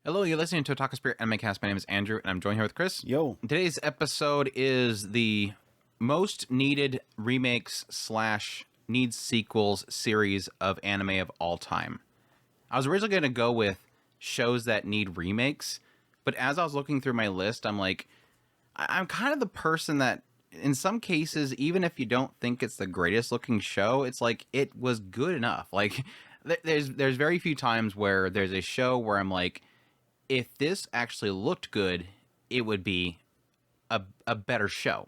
Hello, you're listening to Otaku Spirit Anime Cast. My name is Andrew, and I'm joined here with Chris. Yo. Today's episode is the most needed remakes / needs sequels series of anime of all time. I was originally going to go with shows that need remakes, but as I was looking through my list, I'm like, I'm kind of the person that, in some cases, even if you don't think it's the greatest looking show, it's like, it was good enough. Like, there's very few times where there's a show where I'm like, if this actually looked good, it would be a better show.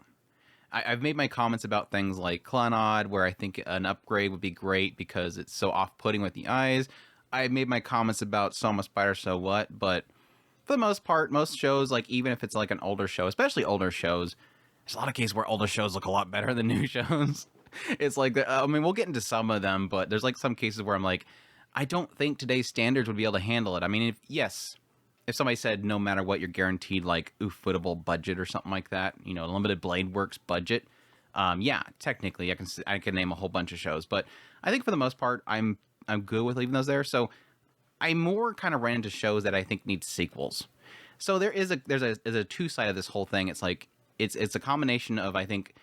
I've made my comments about things like Clannad, where I think an upgrade would be great because it's so off-putting with the eyes. I made my comments about Soma Spider So What, but for the most part, most shows, like even if it's like an older show, especially older shows, there's a lot of cases where older shows look a lot better than new shows. It's like, I mean, we'll get into some of them, but there's like some cases where I'm like, I don't think today's standards would be able to handle it. I mean, if somebody said no matter what, you're guaranteed like footable budget or something like that, you know, limited Blade Works budget, yeah, technically I can name a whole bunch of shows, but I think for the most part I'm good with leaving those there. So I more kind of ran into shows that I think need sequels. So there's a two side of this whole thing. It's like it's a combination of, I think,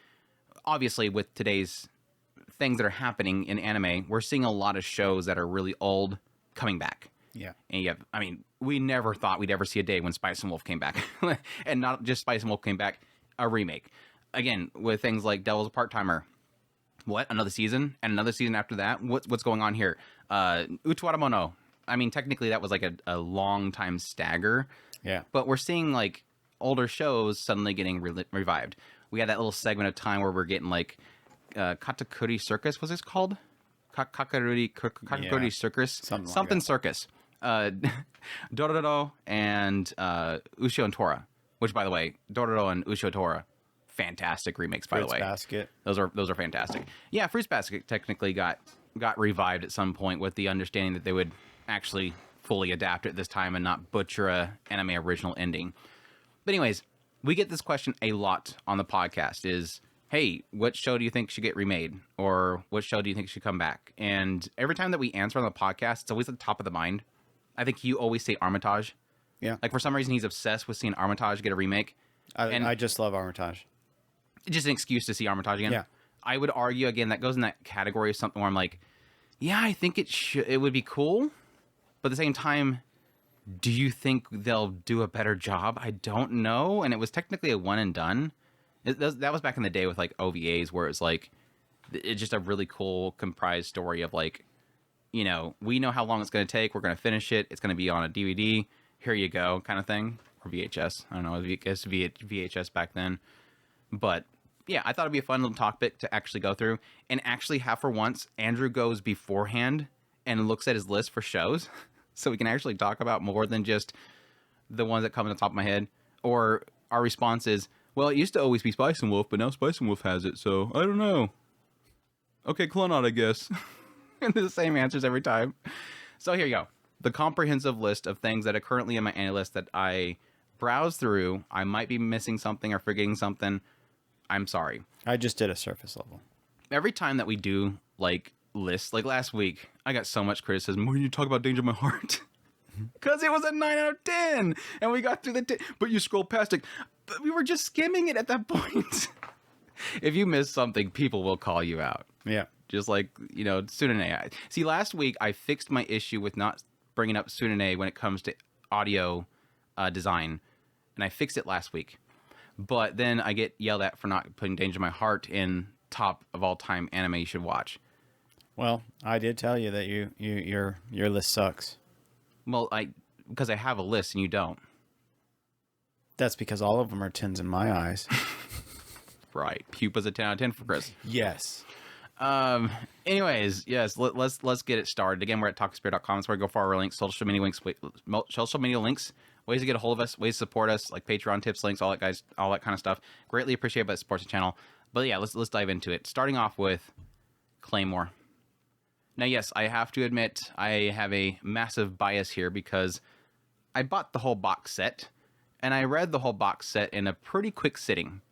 obviously with today's things that are happening in anime, we're seeing a lot of shows that are really old coming back. Yeah. And I mean, we never thought we'd ever see a day when Spice and Wolf came back. And not just Spice and Wolf came back, a remake. Again, with things like Devil's a Part-Timer. What? Another season? And another season after that? What's going on here? Uchiwaramono. I mean, technically that was like a long time stagger. Yeah. But we're seeing like older shows suddenly getting revived. We had that little segment of time where we're getting like Katakuri Circus, was this called? Katakuri Circus? Something Circus. Dororo and Ushio and Tora, which, by the way, Dororo and Ushio Tora, fantastic remakes, by the way. Fruits Basket. Those are fantastic. Yeah, Fruits Basket technically got revived at some point with the understanding that they would actually fully adapt it this time and not butcher a anime original ending. But anyways, we get this question a lot on the podcast is, hey, what show do you think should get remade? Or what show do you think should come back? And every time that we answer on the podcast, it's always at the top of the mind. I think you always say Armitage. Yeah. Like, for some reason, he's obsessed with seeing Armitage get a remake. I just love Armitage. Just an excuse to see Armitage again. Yeah. I would argue, again, that goes in that category of something where I'm like, yeah, I think it would be cool. But at the same time, do you think they'll do a better job? I don't know. And it was technically a one and done. That was back in the day with, like, OVAs, where it's like, it's just a really cool comprised story of, like, you know, we know how long it's going to take. We're going to finish it. It's going to be on a DVD. Here you go, kind of thing. Or VHS. I don't know. I guess VHS back then. But, yeah, I thought it'd be a fun little topic to actually go through. And actually have, for once, Andrew goes beforehand and looks at his list for shows. So we can actually talk about more than just the ones that come in the top of my head. Or our response is, well, it used to always be Spice and Wolf, but now Spice and Wolf has it, so I don't know. Okay, Clannad, I guess. And the same answers every time. So here you go. The comprehensive list of things that are currently in my anime list that I browse through. I might be missing something or forgetting something. I'm sorry. I just did a surface level. Every time that we do, like, lists, like last week, I got so much criticism. When you talk about Danger My Heart? Because it was a 9 out of 10. And we got through the... but you scrolled past it. But we were just skimming it at that point. If you miss something, people will call you out. Yeah. Just like, you know, Tsunade. See, last week I fixed my issue with not bringing up Tsunade when it comes to audio design. And I fixed it last week. But then I get yelled at for not putting Danger My Heart in top of all time anime you should watch. Well, I did tell you that your list sucks. Well, because I have a list and you don't. That's because all of them are 10s in my eyes. Right. Pupa's a 10 out of 10 for Chris. Yes. Anyways, yes, let's get it started. Again, we're at talkspirit.com. That's where we go for our links, social media links, ways to get a hold of us, ways to support us, like Patreon tips, links, all that kind of stuff. Greatly appreciate it, but it supports the channel. But yeah, let's dive into it. Starting off with Claymore. Now, yes, I have to admit I have a massive bias here because I bought the whole box set and I read the whole box set in a pretty quick sitting.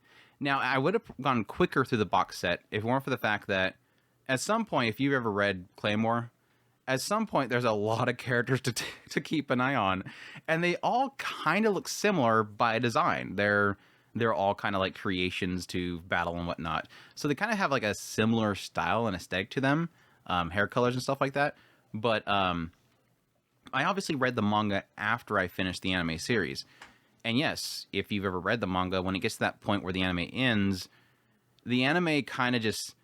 Now, I would have gone quicker through the box set if it weren't for the fact that at some point, if you've ever read Claymore, at some point there's a lot of characters to keep an eye on, and they all kind of look similar by design. They're all kind of like creations to battle and whatnot, so they kind of have like a similar style and aesthetic to them, hair colors and stuff like that. But I obviously read the manga after I finished the anime series, and yes, if you've ever read the manga, when it gets to that point where the anime ends, the anime kind of just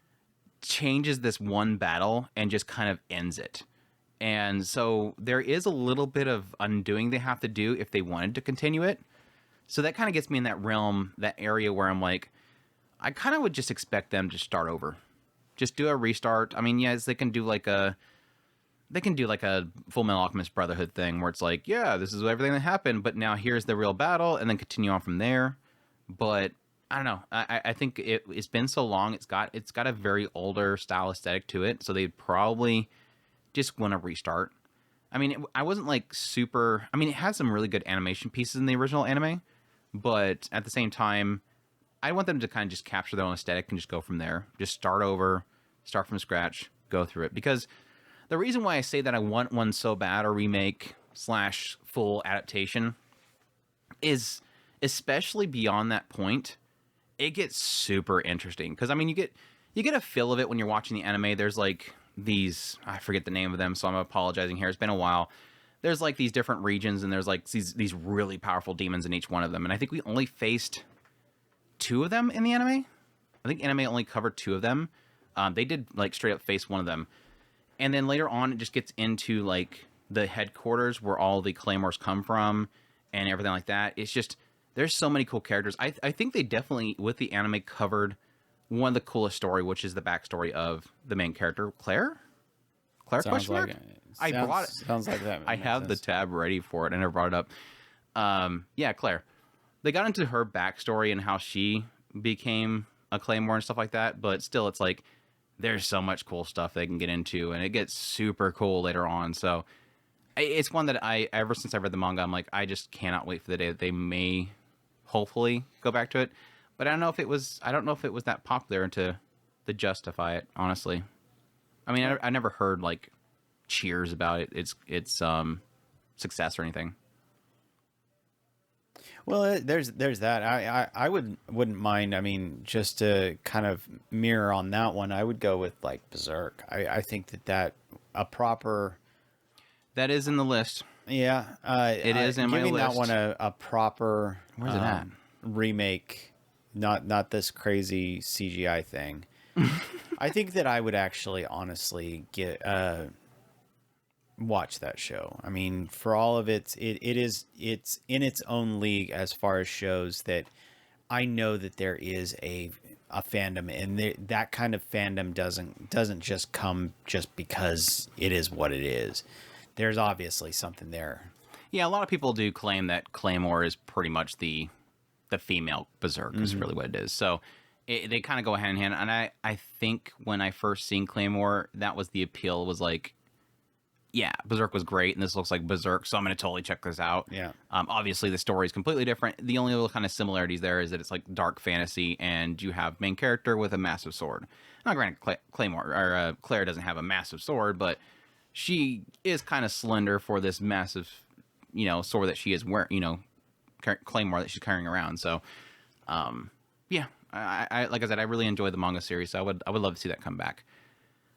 changes this one battle and just kind of ends it. And so there is a little bit of undoing they have to do if they wanted to continue it. So that kind of gets me in that realm, that area where I'm like, I kind of would just expect them to start over. Just do a restart. I mean, yes, they can do like a Full Metal Alchemist Brotherhood thing where it's like, yeah, this is everything that happened, but now here's the real battle, and then continue on from there. But I don't know. I think it's been so long. It's got a very older style aesthetic to it, so they'd probably just want to restart. I mean, I wasn't like super. I mean, it has some really good animation pieces in the original anime, but at the same time, I want them to kind of just capture their own aesthetic and just go from there. Just start over, start from scratch, go through it. Because the reason why I say that I want one so bad, or remake slash full adaptation, is especially beyond that point, it gets super interesting. Because I mean, you get a feel of it when you're watching the anime. There's like these, I forget the name of them, so I'm apologizing here. It's been a while. There's like these different regions, and there's like these really powerful demons in each one of them. And I think we only faced 2 of them in the anime. I think anime only covered 2 of them. They did like straight up face one of them. And then later on, it just gets into like the headquarters where all the claymores come from and everything like that. It's just, there's so many cool characters. I think they definitely, with the anime, covered one of the coolest story, which is the backstory of the main character, Claire? Claire? Sounds Question mark? like I brought it. Sounds like that. I have the tab ready for it. I never brought it up. Yeah, Claire. They got into her backstory and how she became a claymore and stuff like that, but still, it's like there's so much cool stuff they can get into, and it gets super cool later on. So it's one that ever since I read the manga, I'm like, I just cannot wait for the day that they may hopefully go back to it. But I don't know if it was that popular to justify it, honestly. I mean, I never heard like cheers about its success or anything. Well, there's that. I wouldn't mind. I mean, just to kind of mirror on that one, I would go with like Berserk. I think that a proper, that is in the list. Yeah, it is in my list. Giving that one a proper where's it at? Remake, not this crazy CGI thing. I think that I would actually honestly get watch that show. I mean, for all of it's in its own league as far as shows that I know that there is a fandom, and that kind of fandom doesn't just come just because it is what it is. There's obviously something there. Yeah, a lot of people do claim that Claymore is pretty much the female Berserk is really what it is. So they kind of go hand in hand. And I think when I first seen Claymore, that was the appeal, was like, yeah, Berserk was great, and this looks like Berserk, so I'm going to totally check this out. Yeah. Obviously, the story is completely different. The only little kind of similarities there is that it's like dark fantasy, and you have main character with a massive sword. Now, granted, Claire doesn't have a massive sword, but she is kind of slender for this massive, sword that she is wearing, claymore that she's carrying around. So, yeah, I like I said, I really enjoyed the manga series, so I would love to see that come back.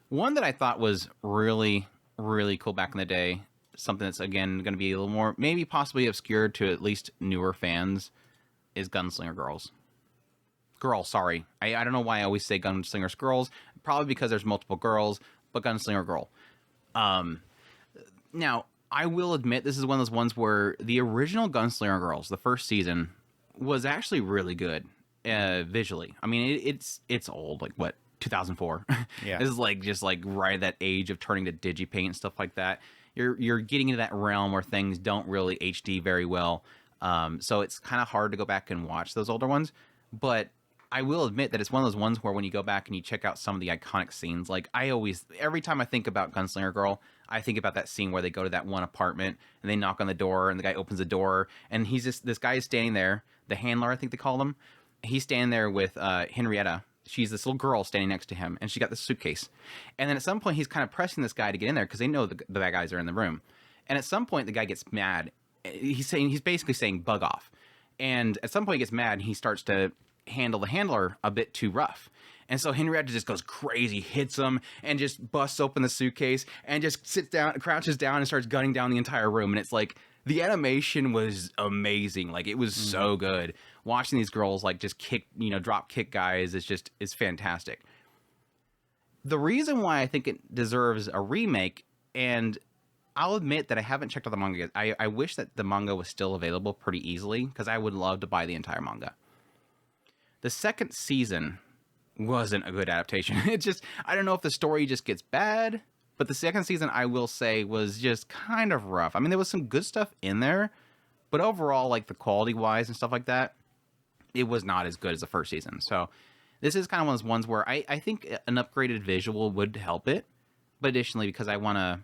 One that I thought was really cool back in the day, something that's again going to be a little more maybe possibly obscure to at least newer fans, is Gunslinger Girls. Sorry, I don't know why I always say Gunslingers Girls, probably because there's multiple girls, but Gunslinger Girl. Now I will admit this is one of those ones where the original Gunslinger Girls, the first season, was actually really good visually. I mean, it's old, like what, 2004. Yeah. This is like just like right at that age of turning to digipaint and stuff like that. You're getting into that realm where things don't really HD very well. So it's kind of hard to go back and watch those older ones. But I will admit that it's one of those ones where when you go back and you check out some of the iconic scenes, like every time I think about Gunslinger Girl, I think about that scene where they go to that one apartment and they knock on the door and the guy opens the door and this guy is standing there, the handler, I think they call him. He's standing there with Henrietta, she's this little girl standing next to him, and she got this suitcase. And then at some point, he's kind of pressing this guy to get in there because they know the bad guys are in the room. And at some point, the guy gets mad. He's basically saying bug off. And at some point, he gets mad and he starts to handle the handler a bit too rough. And so Henrietta just goes crazy, hits him, and just busts open the suitcase and just sits down, crouches down, and starts gunning down the entire room. And it's like, the animation was amazing. Like, it was so good. Watching these girls like just kick, drop kick guys is fantastic. The reason why I think it deserves a remake, and I'll admit that I haven't checked out the manga yet. I wish that the manga was still available pretty easily, because I would love to buy the entire manga. The second season wasn't a good adaptation. I don't know if the story just gets bad, but the second season, I will say, was just kind of rough. I mean, there was some good stuff in there, but overall, like the quality-wise and stuff like that, it was not as good as the first season. So this is kind of one of those ones where I think an upgraded visual would help it. But additionally, because I want to...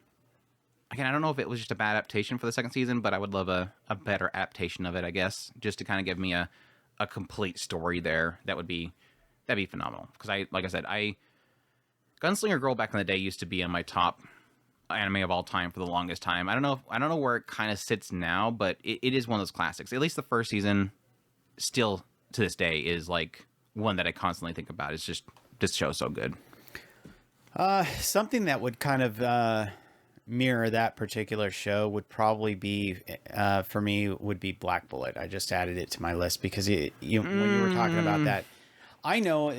Again, I don't know if it was just a bad adaptation for the second season, but I would love a better adaptation of it, I guess, just to kind of give me a complete story there. That'd be phenomenal. Because like I said, Gunslinger Girl back in the day used to be in my top anime of all time for the longest time. I don't know where it kind of sits now, but it is one of those classics. At least the first season, still to this day, is like one that I constantly think about. It's just, this show's so good. Something that would kind of mirror that particular show would probably be, for me, would be Black Bullet. I just added it to my list because when you were talking about that, I know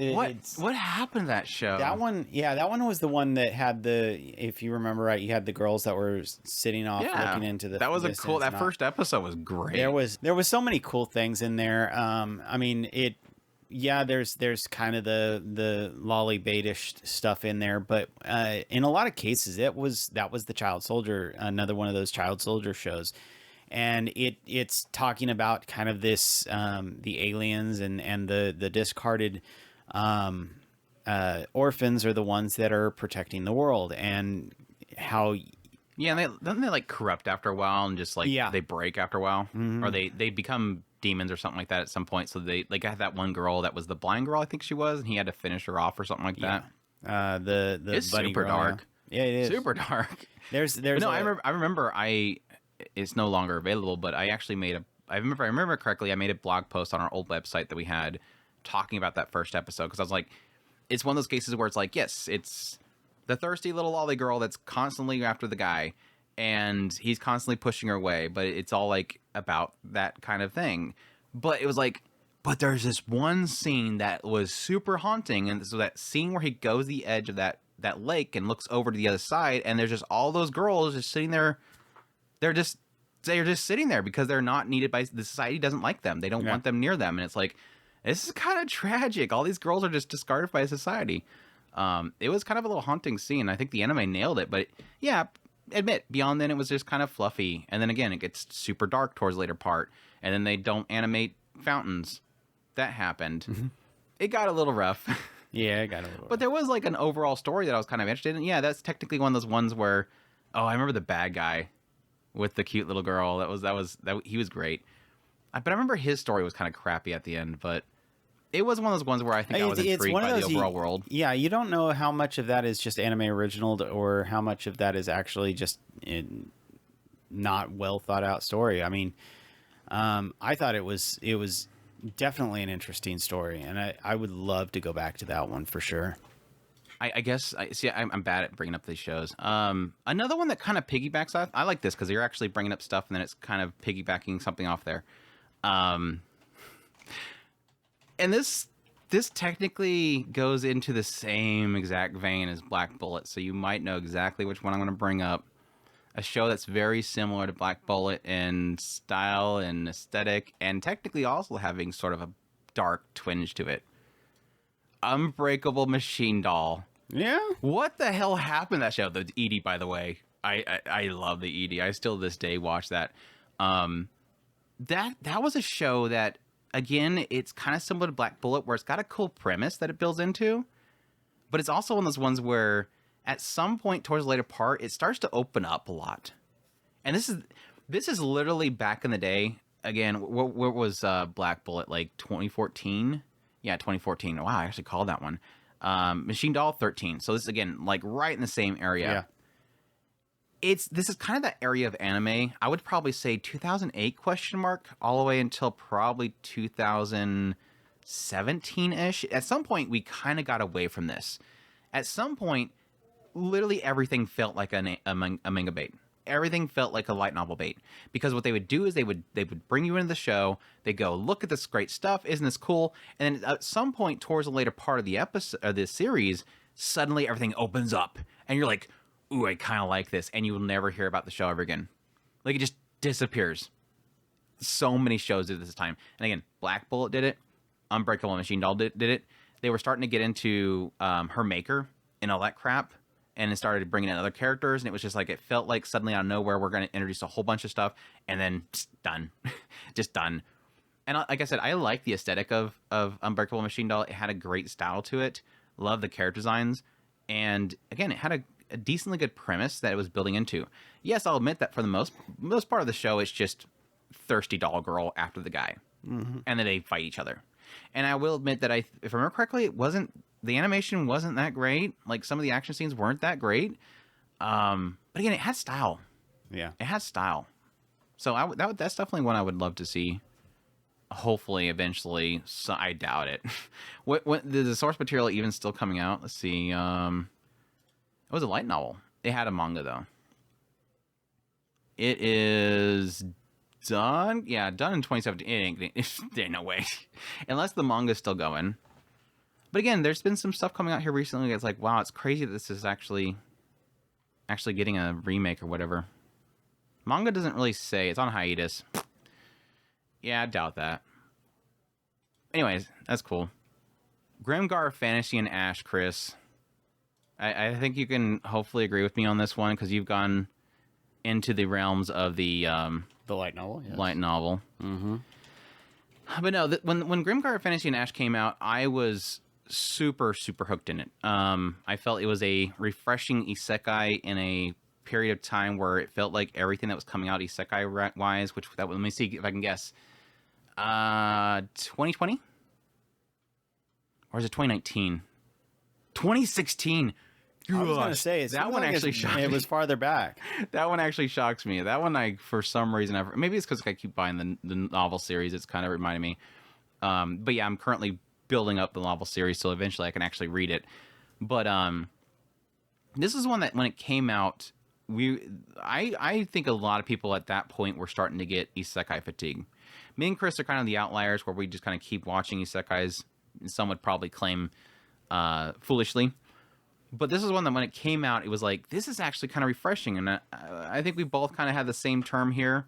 what happened to that show. That one was the one that had if you remember right, you had the girls that were sitting off looking into the. That was that first episode was great. There was so many cool things in there. I mean, there's kind of the lolly baitish stuff in there, but in a lot of cases, that was the Child Soldier, another one of those Child Soldier shows. And it's talking about kind of this, the aliens and the discarded orphans are the ones that are protecting the world, and how... Yeah, and don't they like corrupt after a while and just like they break after a while? Mm-hmm. Or they become demons or something like that at some point. So they like had that one girl that was the blind girl, I think she was, and he had to finish her off or something like that. It's super girl, dark. Yeah, it is. Super dark. I remember it's no longer available, but I actually I remember correctly, I made a blog post on our old website that we had talking about that first episode, because I was like, it's one of those cases where it's like, yes, it's the thirsty little lolly girl that's constantly after the guy, and he's constantly pushing her away, but it's all like about that kind of thing. But it was like, but there's this one scene that was super haunting, and so that scene where he goes the edge of that lake and looks over to the other side, and there's just all those girls just sitting there. They're just sitting there because they're not needed by the society. Doesn't like them. They don't want them near them. And it's like, this is kind of tragic. All these girls are just discarded by society. It was kind of a little haunting scene. I think the anime nailed it. But yeah, admit, beyond then it was just kind of fluffy. And then again, it gets super dark towards the later part. And then they don't animate fountains. That happened. Mm-hmm. It got a little rough. Yeah, it got a little rough. But there was like an overall story that I was kind of interested in. Yeah, that's technically one of those ones where, I remember the bad guy with the cute little girl. He was great. But I remember his story was kind of crappy at the end, but it was one of those ones where I think I was intrigued by the overall world. Yeah, you don't know how much of that is just anime original or how much of that is actually just not well thought out story. I mean, I thought it was definitely an interesting story, and I would love to go back to that one for sure. I guess I'm bad at bringing up these shows. Another one that kind of piggybacks off. I like this because you're actually bringing up stuff and then it's kind of piggybacking something off there. And this technically goes into the same exact vein as Black Bullet, so you might know exactly which one I'm going to bring up. A show that's very similar to Black Bullet in style and aesthetic, and technically also having sort of a dark twinge to it. Unbreakable Machine Doll. Yeah. What the hell happened to that show? The Edie, by the way. I love the Edie. I still to this day watch that. That was a show that, again, it's kind of similar to Black Bullet, where it's got a cool premise that it builds into, but it's also one of those ones where at some point towards the later part, it starts to open up a lot. And this is literally back in the day. Again, what was Black Bullet, like 2014? Yeah, 2014. Wow, I actually called that one. Machine Doll 13. So this is again like right in the same area. This is kind of that area of anime. I would probably say 2008 question mark all the way until probably 2017-ish. At some point we kind of got away from this. At some point literally everything felt like a manga bait. Everything felt like a light novel bait, because what they would do is they would bring you into the show. They go, look at this great stuff, isn't this cool? And then at some point towards the later part of the episode of this series, suddenly everything opens up, and you're like, ooh, I kind of like this, and you will never hear about the show ever again. Like, it just disappears. So many shows did this time, and again, Black Bullet did it, Unbreakable Machine Doll did it. They were starting to get into her maker and all that crap. And it started bringing in other characters, and it was just like, it felt like suddenly out of nowhere we're going to introduce a whole bunch of stuff, and then done. Just done. And like I said, I like the aesthetic of Unbreakable Machine Doll. It had a great style to it. Love the character designs. And again, it had a decently good premise that it was building into. Yes, I'll admit that for the most part of the show, it's just thirsty doll girl after the guy. Mm-hmm. And then they fight each other. And I will admit that if I remember correctly, the animation wasn't that great. Like, some of the action scenes weren't that great. But again, it had style. Yeah. It had style. So that's definitely one I would love to see. Hopefully, eventually. So I doubt it. What the source material even still coming out? Let's see. It was a light novel. It had a manga though. It is done. Yeah, done in 2017. There ain't no way, unless the manga's still going. But again, there's been some stuff coming out here recently that's like, wow, it's crazy that this is actually getting a remake or whatever. Manga doesn't really say. It's on hiatus. Yeah, I doubt that. Anyways, that's cool. Grimgar Fantasy and Ash, Chris. I think you can hopefully agree with me on this one, because you've gone into the realms of the light novel. Yes. Light novel. Mm-hmm. But no, when Grimgar Fantasy and Ash came out, I was super hooked in it. I felt it was a refreshing isekai in a period of time where it felt like everything that was coming out isekai wise, let me see if I can guess, 2020, or is it 2019? 2016. I was gonna say that one actually shocked me. It was farther back. That one actually shocks me. That one, for some reason, maybe it's because I keep buying the novel series. It's kind of reminding me. But yeah, I'm currently building up the novel series, so eventually I can actually read it. But this is one that when it came out, I think a lot of people at that point were starting to get isekai fatigue. Me and Chris are kind of the outliers, where we just kind of keep watching isekais. Some would probably claim foolishly. But this is one that when it came out, it was like, this is actually kind of refreshing. And I think we both kind of had the same term here.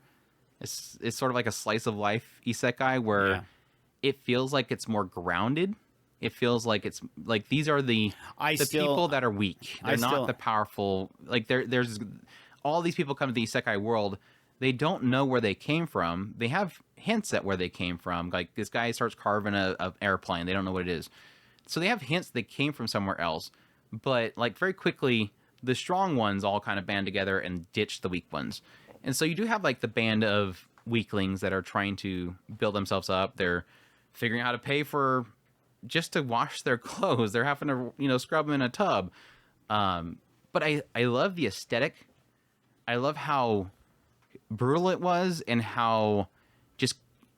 It's sort of like a slice of life isekai, where it feels like it's more grounded. It feels like it's like, these are the people that are weak. They're not the powerful. Like, there's all these people come to the isekai world. They don't know where they came from. They have hints at where they came from. Like, this guy starts carving a airplane. They don't know what it is. So they have hints they came from somewhere else. But, like, very quickly, the strong ones all kind of band together and ditch the weak ones. And so you do have, like, the band of weaklings that are trying to build themselves up. They're figuring out how to pay for just to wash their clothes. They're having to, scrub them in a tub. But I love the aesthetic. I love how brutal it was, and how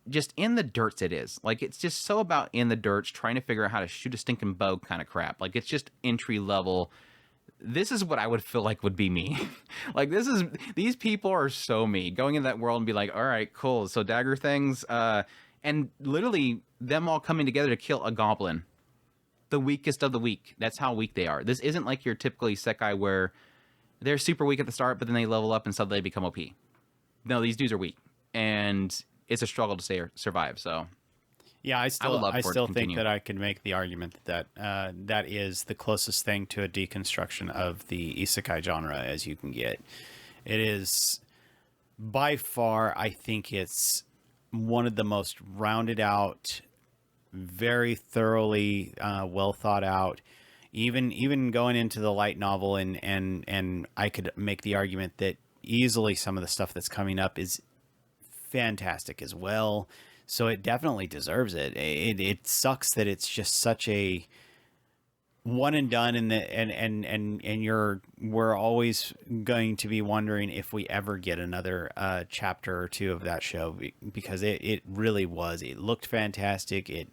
just in the dirts it is. Like, it's just so about in the dirts, trying to figure out how to shoot a stinking bow kind of crap. Like, it's just entry level. This is what I would feel like would be me. Like, these people are so me, going into that world and be like, all right, cool. So dagger things, and literally them all coming together to kill a goblin. The weakest of the weak. That's how weak they are. This isn't like your typical isekai where they're super weak at the start, but then they level up and suddenly they become OP. No, these dudes are weak. And it's a struggle to survive. So, yeah, I still think that I could make the argument that that is the closest thing to a deconstruction of the isekai genre as you can get. It is by far, I think it's one of the most rounded out, very thoroughly well thought out. Even going into the light novel, and I could make the argument that easily some of the stuff that's coming up is fantastic as well. So it definitely deserves it. It sucks that it's just such a one and done, and we're always going to be wondering if we ever get another chapter or two of that show, because it really was. It looked fantastic. It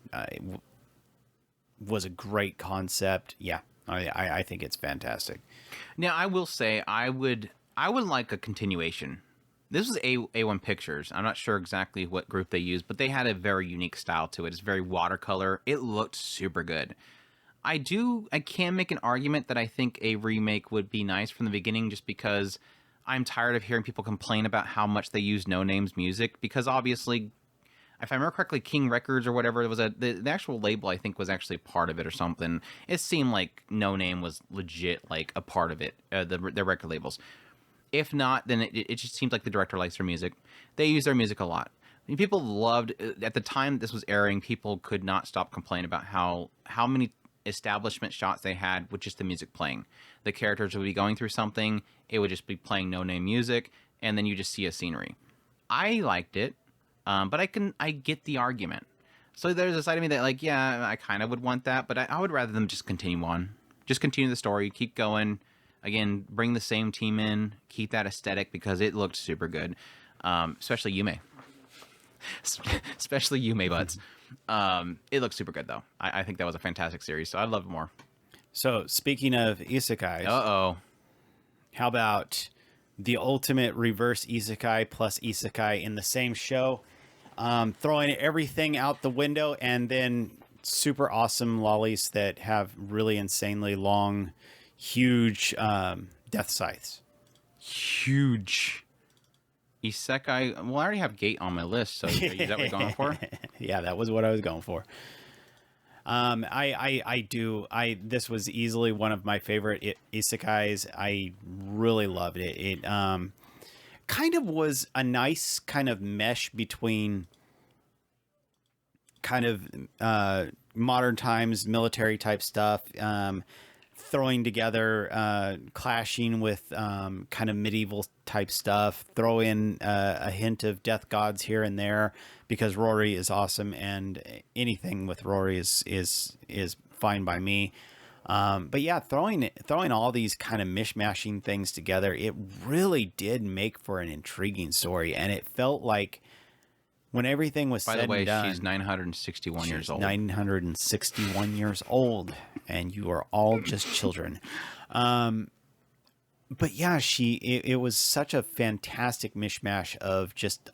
was a great concept. Yeah, I think it's fantastic. Now, I will say I would like a continuation. This was A1 Pictures. I'm not sure exactly what group they used, but they had a very unique style to it. It's very watercolor. It looked super good. I can make an argument that I think a remake would be nice from the beginning, just because I'm tired of hearing people complain about how much they use No Name's music, because obviously, if I remember correctly, King Records or whatever, it was the actual label, I think, was actually part of it or something. It seemed like No Name was legit like a part of it, the record labels. If not, then it just seems like the director likes their music. They use their music a lot. I mean, people loved, at the time this was airing, people could not stop complaining about how many establishment shots they had with just the music playing. The characters would be going through something, it would just be playing No Name music, and then you just see a scenery. I liked it, but I get the argument. So there's a side of me that, like, yeah, I kind of would want that, but I would rather them just continue on. Just continue the story, keep going. Again, bring the same team in, keep that aesthetic, because it looked super good. Especially Yume. Especially Yume Butts. It looks super good, though. I think that was a fantastic series, so I'd love more. So speaking of isekais, Uh-oh. how about the ultimate reverse isekai plus isekai in the same show? Throwing everything out the window, and then super awesome lollies that have really insanely long, huge death scythes. Huge. Isekai. Well, I already have Gate on my list, so is that what you're going for? Yeah, that was what I was going for. This was easily one of my favorite isekais. I really loved it. It kind of was a nice kind of mesh between kind of modern times military type stuff, throwing together, clashing with kind of medieval type stuff, throw in a hint of death gods here and there, because Rory is awesome, and anything with Rory is fine by me. But yeah, throwing all these kind of mishmashing things together, it really did make for an intriguing story, and it felt like when everything was said and done. By the way, she's 961 years old. 961 years old, and you are all just children. But yeah, it was such a fantastic mishmash of just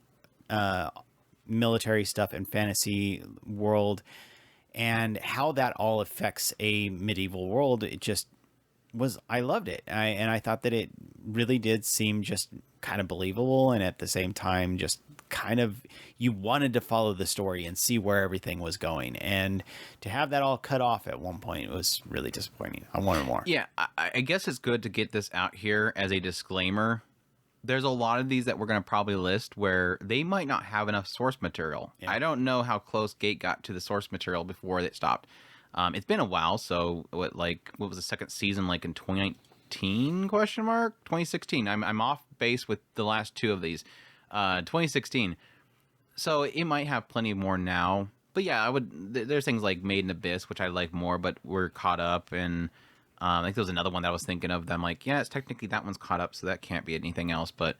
military stuff and fantasy world, and how that all affects a medieval world. It just was, I loved it. And I thought that it really did seem just kind of believable, and at the same time just kind of, you wanted to follow the story and see where everything was going, and to have that all cut off at one point, it was really disappointing. I wanted more. Yeah, I guess it's good to get this out here as a disclaimer. There's a lot of these that we're going to probably list where they might not have enough source material. Yeah. I don't know how close Gate got to the source material before it stopped. It's been a while, so what was the second season like in 2019 question mark 2016? I'm off base with the last two of these. 2016, so it might have plenty more now, but yeah, there's things like Made in Abyss, which I like more, but we're caught up, and I think there was another one that I was thinking of that I'm like, yeah, it's technically that one's caught up, so that can't be anything else, but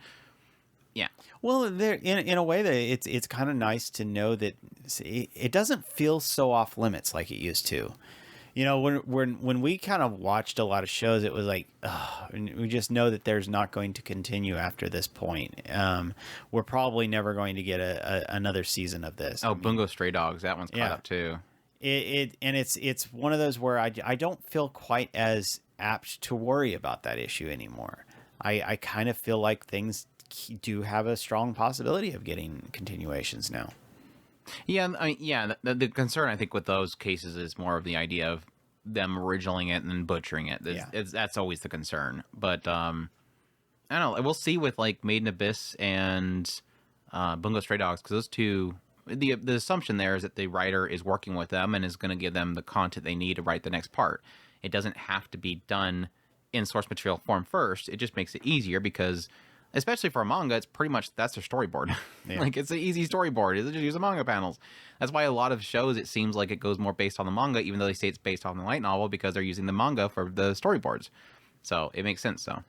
yeah. Well, there in a way that it's kind of nice to know that it doesn't feel so off limits like it used to. You know, when we kind of watched a lot of shows, it was like, we just know that there's not going to continue after this point. We're probably never going to get another season of this. Oh, Bungo Stray Dogs, that one's caught up too. It's one of those where I don't feel quite as apt to worry about that issue anymore. I kind of feel like things do have a strong possibility of getting continuations now. Yeah, the concern I think with those cases is more of the idea of them originaling it and then butchering it. That's always the concern. But I don't know. We'll see with like Made in Abyss and Bungo Stray Dogs, because those two, the assumption there is that the writer is working with them and is going to give them the content they need to write the next part. It doesn't have to be done in source material form first. It just makes it easier because especially for a manga, it's pretty much that's their storyboard. Yeah. Like it's an easy storyboard. They just use the manga panels. That's why a lot of shows it seems like it goes more based on the manga, even though they say it's based on the light novel because they're using the manga for the storyboards. So it makes sense. So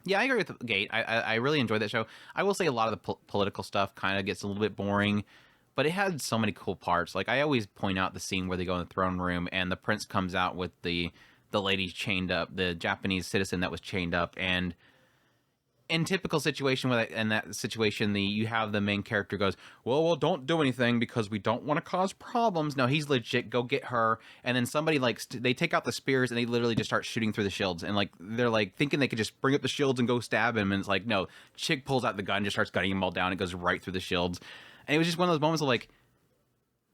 yeah, I agree with Gate. I really enjoyed that show. I will say a lot of the political stuff kind of gets a little bit boring, but it had so many cool parts. Like I always point out the scene where they go in the throne room and the prince comes out with the lady chained up, the Japanese citizen that was chained up, and in typical situation with in that situation, you have the main character goes, well, don't do anything because we don't want to cause problems. No, he's legit. Go get her. And then somebody like they take out the spears and they literally just start shooting through the shields. And like they're like thinking they could just bring up the shields and go stab him. And it's like no, chick pulls out the gun, just starts gunning him all down. It goes right through the shields. And it was just one of those moments of like,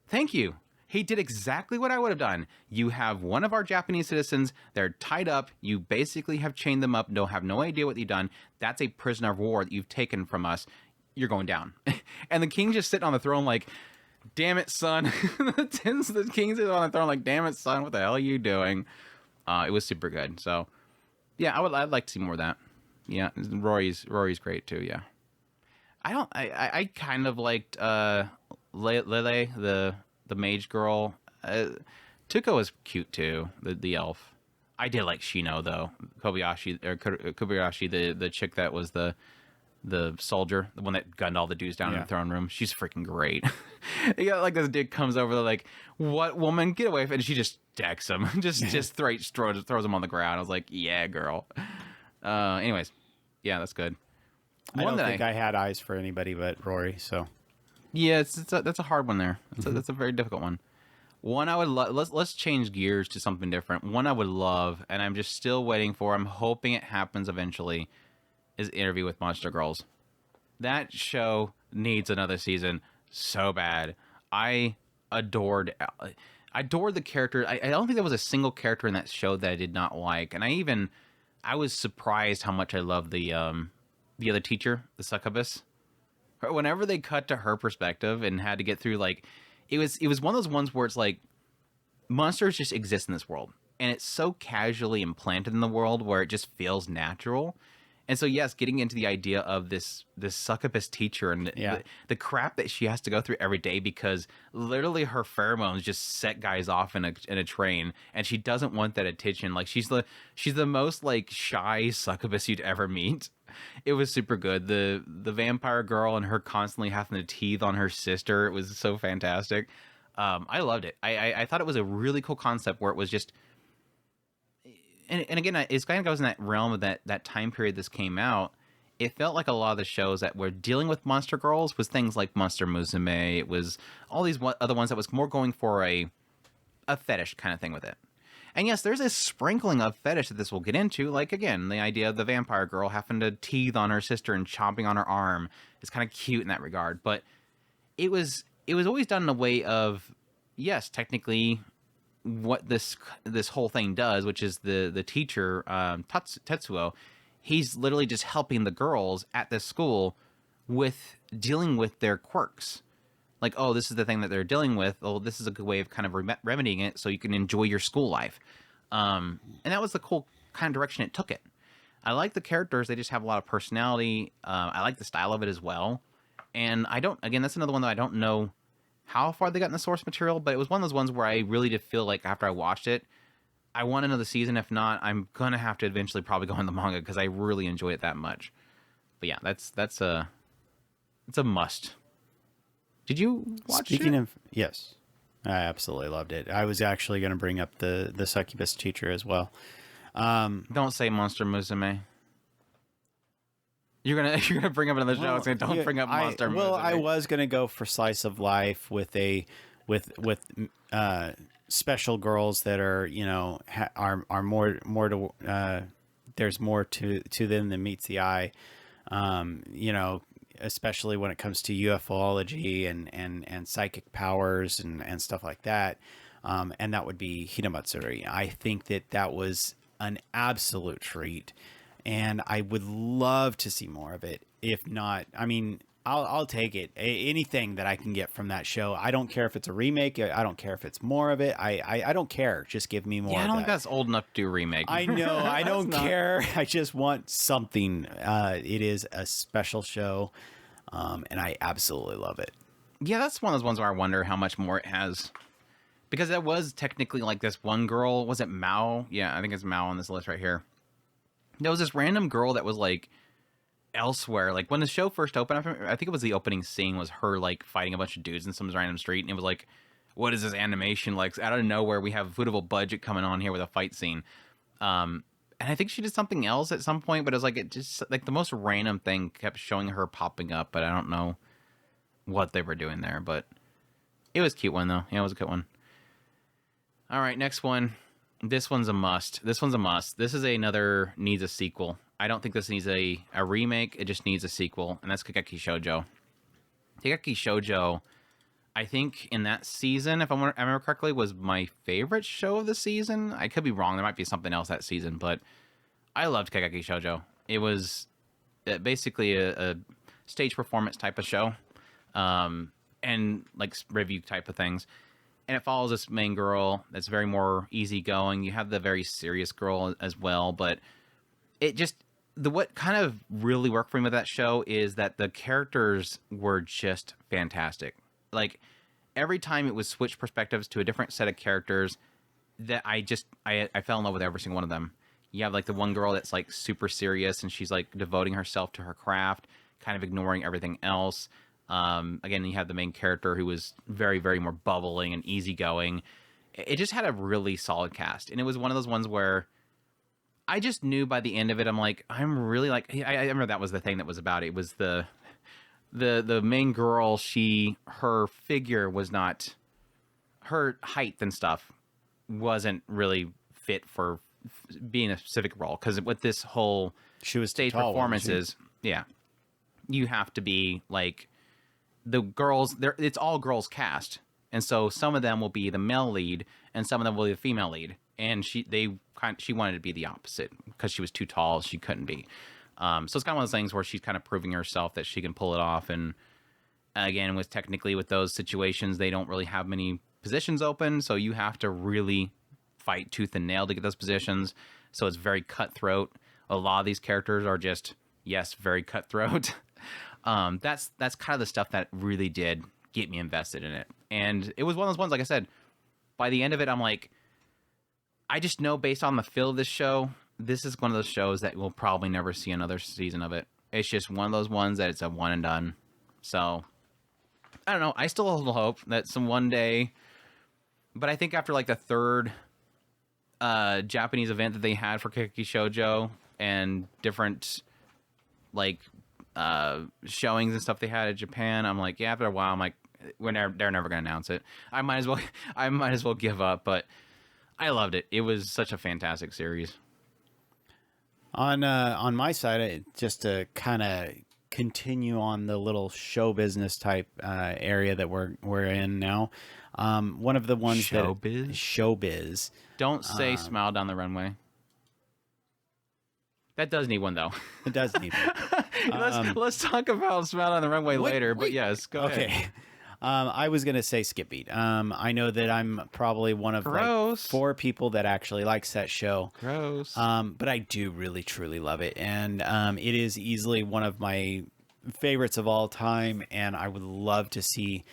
thank you. He did exactly what I would have done. You have one of our Japanese citizens. They're tied up. You basically have chained them up. Have no idea what you've done. That's a prisoner of war that you've taken from us. You're going down. And the king's just sitting on the throne like, damn it, son. The king's sitting on the throne like, damn it, son. What the hell are you doing? It was super good. So, yeah, I'd like to see more of that. Yeah, Rory's great too. Yeah, I kind of liked Lele, the mage girl. Tuko was cute too, the elf. I did like Shino though. Kobayashi, the chick that was the soldier, the one that gunned all the dudes down in the throne room. She's freaking great. You got like this dude comes over, they're like, "What woman? Get away!" And she just decks him, just throws him on the ground. I was like, "Yeah, girl." Anyways, yeah, that's good. I don't think I had eyes for anybody but Rory. So yeah, that's a hard one there. That's a very difficult one. One I would love. Let's change gears to something different. One I would love, and I'm just still waiting for. I'm hoping it happens eventually. Is Interview with Monster Girls. That show needs another season so bad. I adored the character. I don't think there was a single character in that show that I did not like, and I was surprised how much I loved the other teacher, the succubus. Whenever they cut to her perspective and had to get through, like, it was one of those ones where it's like monsters just exist in this world, and it's so casually implanted in the world where it just feels natural. And so, yes, getting into the idea of this succubus teacher and the crap that she has to go through every day because literally her pheromones just set guys off in a train, and she doesn't want that attention. Like she's the most like shy succubus you'd ever meet. It was super good. The vampire girl and her constantly having to teeth on her sister. It was so fantastic. I loved it. I thought it was a really cool concept where it was just. And again, it kind of goes in that realm of that time period this came out. It felt like a lot of the shows that were dealing with monster girls was things like Monster Musume. It was all these other ones that was more going for a fetish kind of thing with it. And yes, there's a sprinkling of fetish that this will get into. Like, again, the idea of the vampire girl having to teeth on her sister and chomping on her arm is kind of cute in that regard. But it was always done in a way of, yes, technically what this whole thing does, which is the teacher, Tetsuo, he's literally just helping the girls at this school with dealing with their quirks. Like, oh, this is the thing that they're dealing with. Oh, this is a good way of kind of remedying it so you can enjoy your school life. And that was the cool kind of direction it took it. I like the characters. They just have a lot of personality. I like the style of it as well. And that's another one that I don't know how far they got in the source material, but it was one of those ones where I really did feel like after I watched it, I want another season. If not, I'm going to have to eventually probably go in the manga because I really enjoy it that much. But yeah, it's a must. Did you watch Speaking it? of, yes, I absolutely loved it. I was actually going to bring up the succubus teacher as well. Don't say Monster Musume. You're gonna bring up another show. Well, don't bring up Monster Musume. Well, I was gonna go for slice of life with special girls that are are more to there's more to them than meets the eye. Especially when it comes to ufology and psychic powers and stuff like that. And that would be Hinamatsuri. I think that was an absolute treat. And I would love to see more of it. If not, I mean, I'll take it. Anything that I can get from that show. I don't care if it's a remake. I don't care if it's more of it. I don't care. Just give me more. Yeah, I of don't that. think that's old enough to do a remake. I know. I don't care. I just want something. It is a special show, and I absolutely love it. Yeah, that's one of those ones where I wonder how much more it has. Because that was technically like this one girl. Was it Mao? Yeah, I think it's Mao on this list right here. There was this random girl that was like elsewhere. Like when the show first opened, I think it was the opening scene was her like fighting a bunch of dudes in some random street. And it was like, what is this animation? Like out of nowhere, we have a footable budget coming on here with a fight scene. And I think she did something else at some point, but it was like, it just like the most random thing kept showing her popping up, but I don't know what they were doing there, but it was a cute one though. Yeah, it was a cute one. All right, next one. This one's a must. This one's a must. This is another needs a sequel. I don't think this needs a remake. It just needs a sequel, and that's Kageki Shoujo. Kageki Shoujo, I think in that season, if I remember correctly, was my favorite show of the season. I could be wrong. There might be something else that season, but I loved Kageki Shoujo. It was basically a stage performance type of show, and like review type of things. And it follows this main girl that's very more easygoing. You have the very serious girl as well, but it just what kind of really worked for me with that show is that the characters were just fantastic. Like every time it was switch perspectives to a different set of characters, that I fell in love with every single one of them. You have like the one girl that's like super serious and she's like devoting herself to her craft, kind of ignoring everything else. Again, you have the main character who was very, very more bubbling and easygoing. It just had a really solid cast. And it was one of those ones where I just knew by the end of it, I'm like, I'm really like, I remember that was the thing that was about it. It was the main girl, her figure was not, her height and stuff wasn't really fit for being a specific role. Because with this whole She was stage tall, performances, yeah, you have to be like, the girls, it's all girls cast, and so some of them will be the male lead, and some of them will be the female lead. And she wanted to be the opposite because she was too tall; she couldn't be. So it's kind of one of those things where she's kind of proving herself that she can pull it off. And again, with those situations, they don't really have many positions open, so you have to really fight tooth and nail to get those positions. So it's very cutthroat. A lot of these characters are just very cutthroat. That's kind of the stuff that really did get me invested in it. And it was one of those ones, like I said, by the end of it, I'm like, I just know based on the feel of this show, this is one of those shows that we'll probably never see another season of it. It's just one of those ones that it's a one and done. So, I don't know. I still hold hope that one day, but I think after like the third Japanese event that they had for Kageki Shoujo and different like showings and stuff they had in Japan, I'm like, yeah, after a while, I'm like, they're never gonna announce it. I might as well give up. But I loved it. It was such a fantastic series. On my side, just to kind of continue on the little show business type area that we're in now, one of the ones showbiz. Don't say Smile Down the Runway. That does need one, though. It does need one. Let's talk about Smile Down the Runway later. But yes, go ahead. Okay. I was going to say Skip Beat. I know that I'm probably one of like 4 people that actually likes that show. Gross. But I do really, truly love it. And it is easily one of my favorites of all time. And I would love to see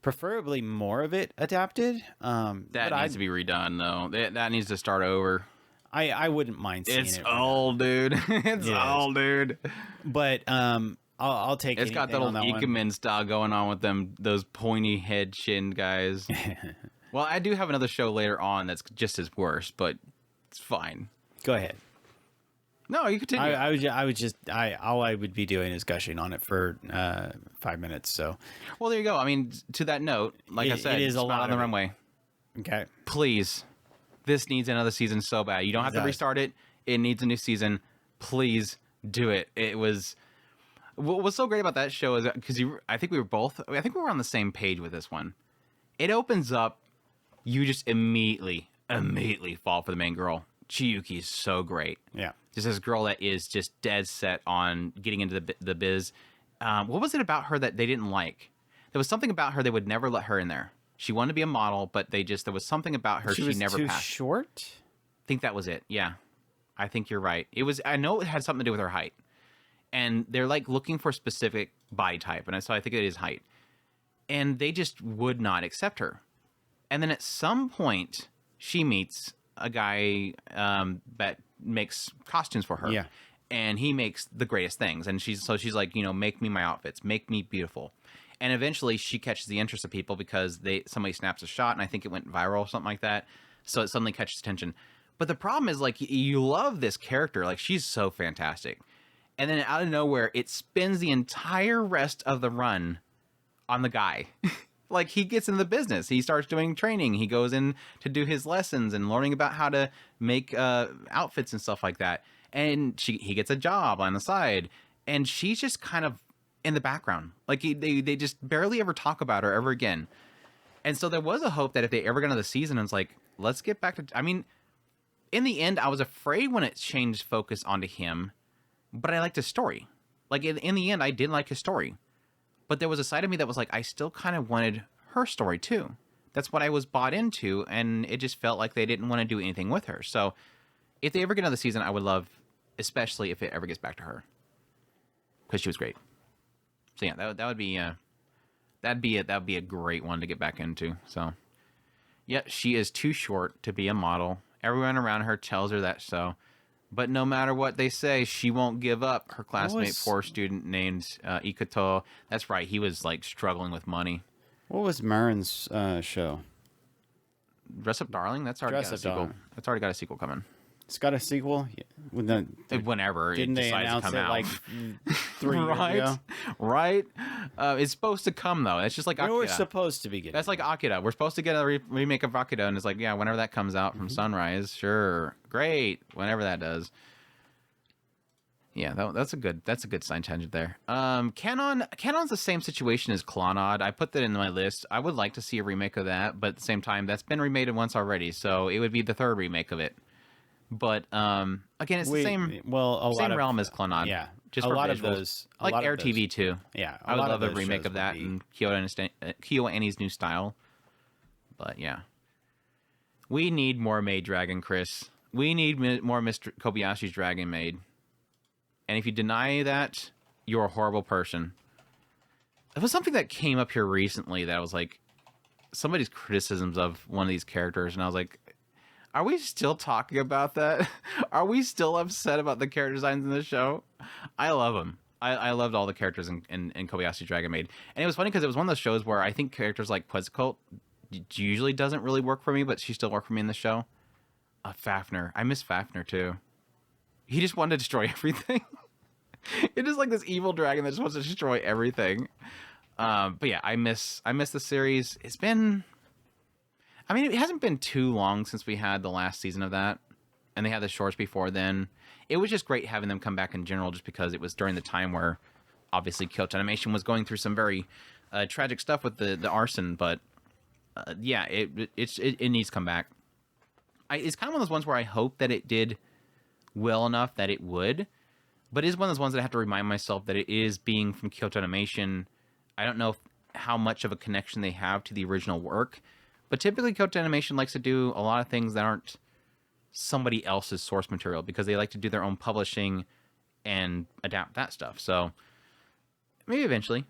preferably more of it adapted. That needs to be redone, though. That needs to start over. I wouldn't mind seeing it. It's old, dude. It's old, dude. But I'll take it. It's got that old Ikemen style going on with those pointy head chin guys. Well, I do have another show later on that's just as worse, but it's fine. Go ahead. No, you continue. All I would be doing is gushing on it for 5 minutes. So, well, there you go. I mean, to that note, like I said, it is a lot on the runway. Okay, please, this needs another season so bad. You don't have to restart it. It needs a new season. Please do it. It was. What's so great about that show is because I think we were on the same page with this one. It opens up, you just immediately fall for the main girl. Chiyuki is so great. Yeah. Just this girl that is just dead set on getting into the biz. what was it about her that they didn't like? There was something about her they would never let her in there. She wanted to be a model, but there was something about her She she was never too passed. short. I think that was it. Yeah, I think you're right. I know it had something to do with her height, and they're like looking for a specific body type, and so I think it is height. And they just would not accept her. And then at some point, she meets a guy that makes costumes for her. Yeah. And he makes the greatest things. And she's like, make me my outfits, make me beautiful. And eventually she catches the interest of people because somebody snaps a shot, and I think it went viral or something like that. So it suddenly catches attention. But the problem is, like, you love this character. Like, she's so fantastic. And then out of nowhere, it spins the entire rest of the run on the guy. Like, he gets into the business. He starts doing training. He goes in to do his lessons and learning about how to make outfits and stuff like that. And he gets a job on the side. And she's just kind of in the background. Like, they just barely ever talk about her ever again. And so there was a hope that if they ever got another season, it's like, let's get back to... I mean, in the end, I was afraid when it changed focus onto him, but I liked his story. Like, in the end, I did like his story. But there was a side of me that was like, I still kind of wanted her story too. That's what I was bought into, and it just felt like they didn't want to do anything with her. So if they ever get another season, I would love, especially if it ever gets back to her, because she was great. So yeah, that would be that'd be a great one to get back into. So yeah, she is too short to be a model. Everyone around her tells her that so. But no matter what they say, she won't give up. Her classmate, poor student named Ikuto. That's right. He was like struggling with money. What was Marin's show? Dress Up Darling. That's already got a sequel. That's already got a sequel coming. It's got a sequel. Whenever didn't it they decides announce to come it out. like 3 years ago? Right. It's supposed to come though. It's just like Akira. We're supposed to be getting. That's like Akira. We're supposed to get a remake of Akira, and it's like, yeah, whenever that comes out from Sunrise, sure, great. Whenever that does. Yeah, that's a good sign tangent there. Canon's the same situation as Clannad. I put that in my list. I would like to see a remake of that, but at the same time, that's been remade once already, so it would be the third remake of it. But again, it's the same realm as Clannad. Yeah, just a for lot visuals. of those, like Air TV too. Yeah, I would love a remake of that and Kyo Annie's new style. But yeah, we need more Maid Dragon, Chris. We need more Mr. Kobayashi's Dragon Maid. And if you deny that, you're a horrible person. It was something that came up here recently that I was like, somebody's criticisms of one of these characters, and I was like, are we still talking about that? Are we still upset about the character designs in this show? I love them. I loved all the characters in Kobayashi Dragon Maid. And it was funny because it was one of those shows where I think characters like Quetzalcoatl usually doesn't really work for me, but she still worked for me in the show. Fafnir. I miss Fafnir too. He just wanted to destroy everything. It is like this evil dragon that just wants to destroy everything. But yeah, I miss the series. It's been... I mean, it hasn't been too long since we had the last season of that. And they had the shorts before then. It was just great having them come back in general just because it was during the time where obviously Kyoto Animation was going through some very tragic stuff with the arson. But yeah, it needs to come back. It's kind of one of those ones where I hope that it did well enough that it would. But it is one of those ones that I have to remind myself that it is being from Kyoto Animation. I don't know how much of a connection they have to the original work. But typically Kyoto Animation likes to do a lot of things that aren't somebody else's source material because they like to do their own publishing and adapt that stuff. So maybe eventually.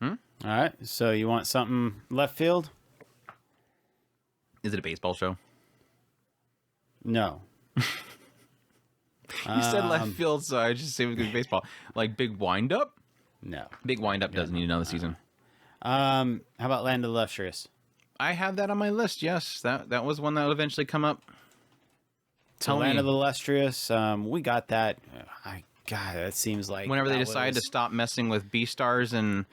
All right. So you want something left field? Is it a baseball show? No. You said left field, so I just say it was good baseball. Like Big Wind Up? No. Big Wind Up doesn't need another season. How about Land of the Lustrous? I have that on my list, yes. That was one that will eventually come up. Land of the Lustrous, we got that. God, that seems like... Whenever they decide to stop messing with B-Stars and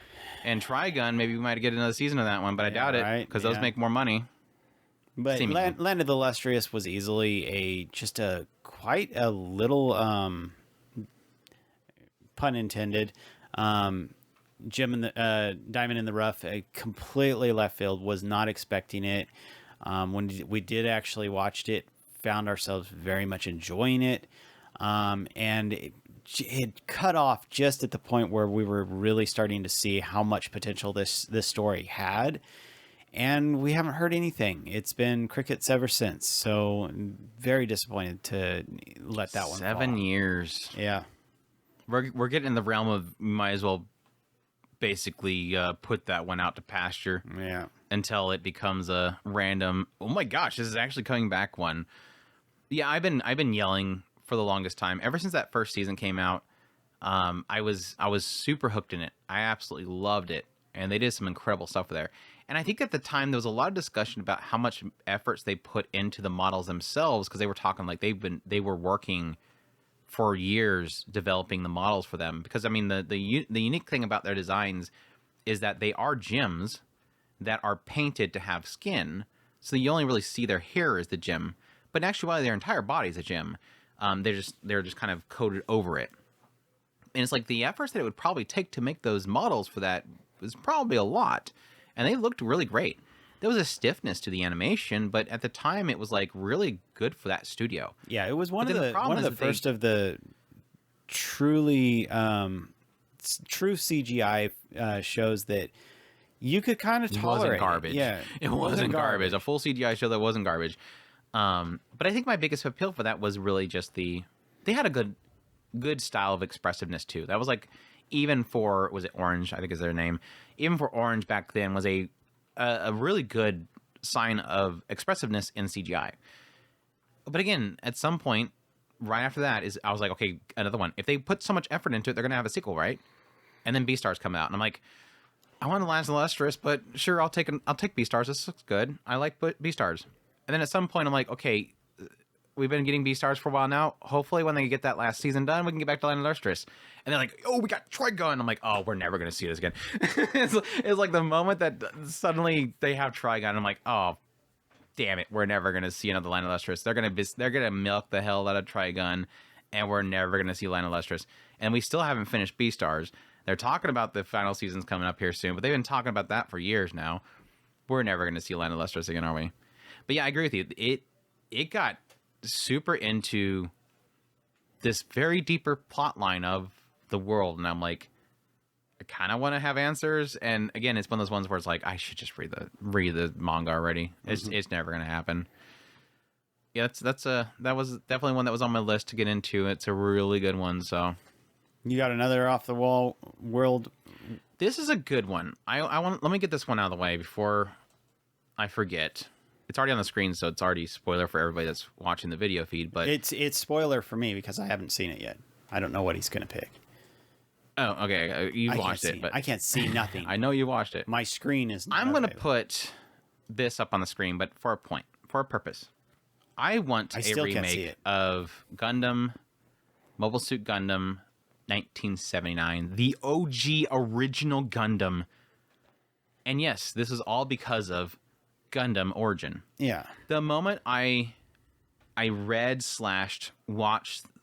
Trigun, maybe we might get another season of that one, but I doubt it, because those make more money. But Land of the Lustrous was easily quite a little, pun intended, Diamond in the Rough, completely left field, was not expecting it. When we did actually watch it, found ourselves very much enjoying it. And it cut off just at the point where we were really starting to see how much potential this story had. And we haven't heard anything. It's been crickets ever since. So very disappointed to let that one 7 years. Yeah. We're getting in the realm of might as well basically put that one out to pasture. Yeah. Until it becomes a random, oh my gosh, this is actually coming back one. Yeah, I've been yelling for the longest time. Ever since that first season came out, I was super hooked in it. I absolutely loved it. And they did some incredible stuff there. And I think at the time there was a lot of discussion about how much efforts they put into the models themselves, because they were talking like they were working for years developing the models for them. Because I mean the unique thing about their designs is that they are gems that are painted to have skin, so you only really see their hair as the gem, but in actuality their entire body is a gem. They're just kind of coated over it, and it's like the efforts that it would probably take to make those models for that was probably a lot. And they looked really great. There was a stiffness to the animation, but at the time it was like really good for that studio. Yeah, it was one of the first of the truly true CGI shows that you could kind of tolerate. It wasn't garbage. Yeah, it wasn't garbage. A full CGI show that wasn't garbage. But I think my biggest appeal for that was really just they had a good style of expressiveness too. That was like, even for, was it Orange? I think is their name. Even for Orange back then was a really good sign of expressiveness in CGI. But again, at some point, right after that, I was like, okay, another one. If they put so much effort into it, they're going to have a sequel, right? And then Beastars come out, and I'm like, I want Lands and Lustrous, but sure, I'll take Beastars. This looks good. I like Beastars. And then at some point, I'm like, okay, we've been getting Beastars for a while now. Hopefully, when they get that last season done, we can get back to Land and Lustrous. And they're like, oh, we got Trigun. I'm like, oh, we're never going to see this again. it's like the moment that suddenly they have Trigun, I'm like, oh, damn it, we're never going to see another Land and Lustrous. They're going to milk the hell out of Trigun, and we're never going to see Land and Lustrous. And we still haven't finished Beastars. They're talking about the final seasons coming up here soon, but they've been talking about that for years now. We're never going to see Land and Lustrous again, are we? But yeah, I agree with you. It got super into this very deeper plot line of the world, and I'm like, I kind of want to have answers. And again, it's one of those ones where it's like, I should just read the manga already. It's never gonna happen. Yeah, that was definitely one that was on my list to get into. It's a really good one. So you got another off the wall world. This is a good one. Let me get this one out of the way before I forget. It's already on the screen, so it's already spoiler for everybody that's watching the video feed. But it's spoiler for me because I haven't seen it yet. I don't know what he's gonna pick. Oh, okay. You watched it, but I can't see nothing. I know you watched it. My screen is not I'm going to put this up on the screen, but for a purpose. I want a remake of Gundam, Mobile Suit Gundam 1979, the OG original Gundam. And yes, this is all because of Gundam Origin. Yeah. The moment I read/watched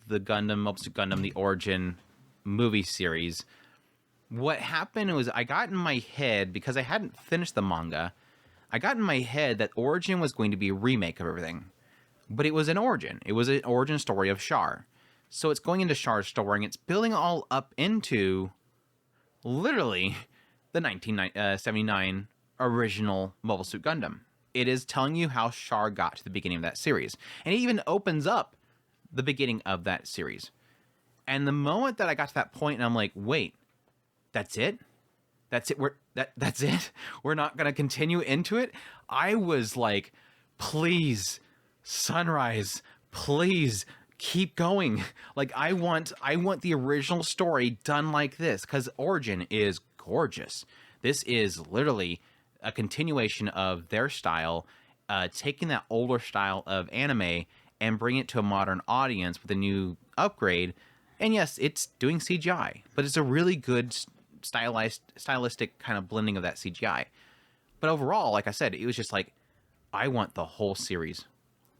the Gundam, Mobile Suit Gundam, the Origin movie series, what happened was I got in my head, because I hadn't finished the manga, I got in my head that Origin was going to be a remake of everything. But it was an origin. It was an origin story of Char. So it's going into Char's story, and it's building all up into literally the 1979 original Mobile Suit Gundam. It is telling you how Char got to the beginning of that series. And it even opens up the beginning of that series. And the moment that I got to that point, and I'm like, wait, that's it? That's it? That's it? We're not going to continue into it? I was like, please, Sunrise, please keep going. Like, I want the original story done like this, because Origin is gorgeous. This is literally a continuation of their style, taking that older style of anime and bring it to a modern audience with a new upgrade. And yes, it's doing CGI, but it's a really good stylistic kind of blending of that CGI. But overall, like I said, it was just like, I want the whole series.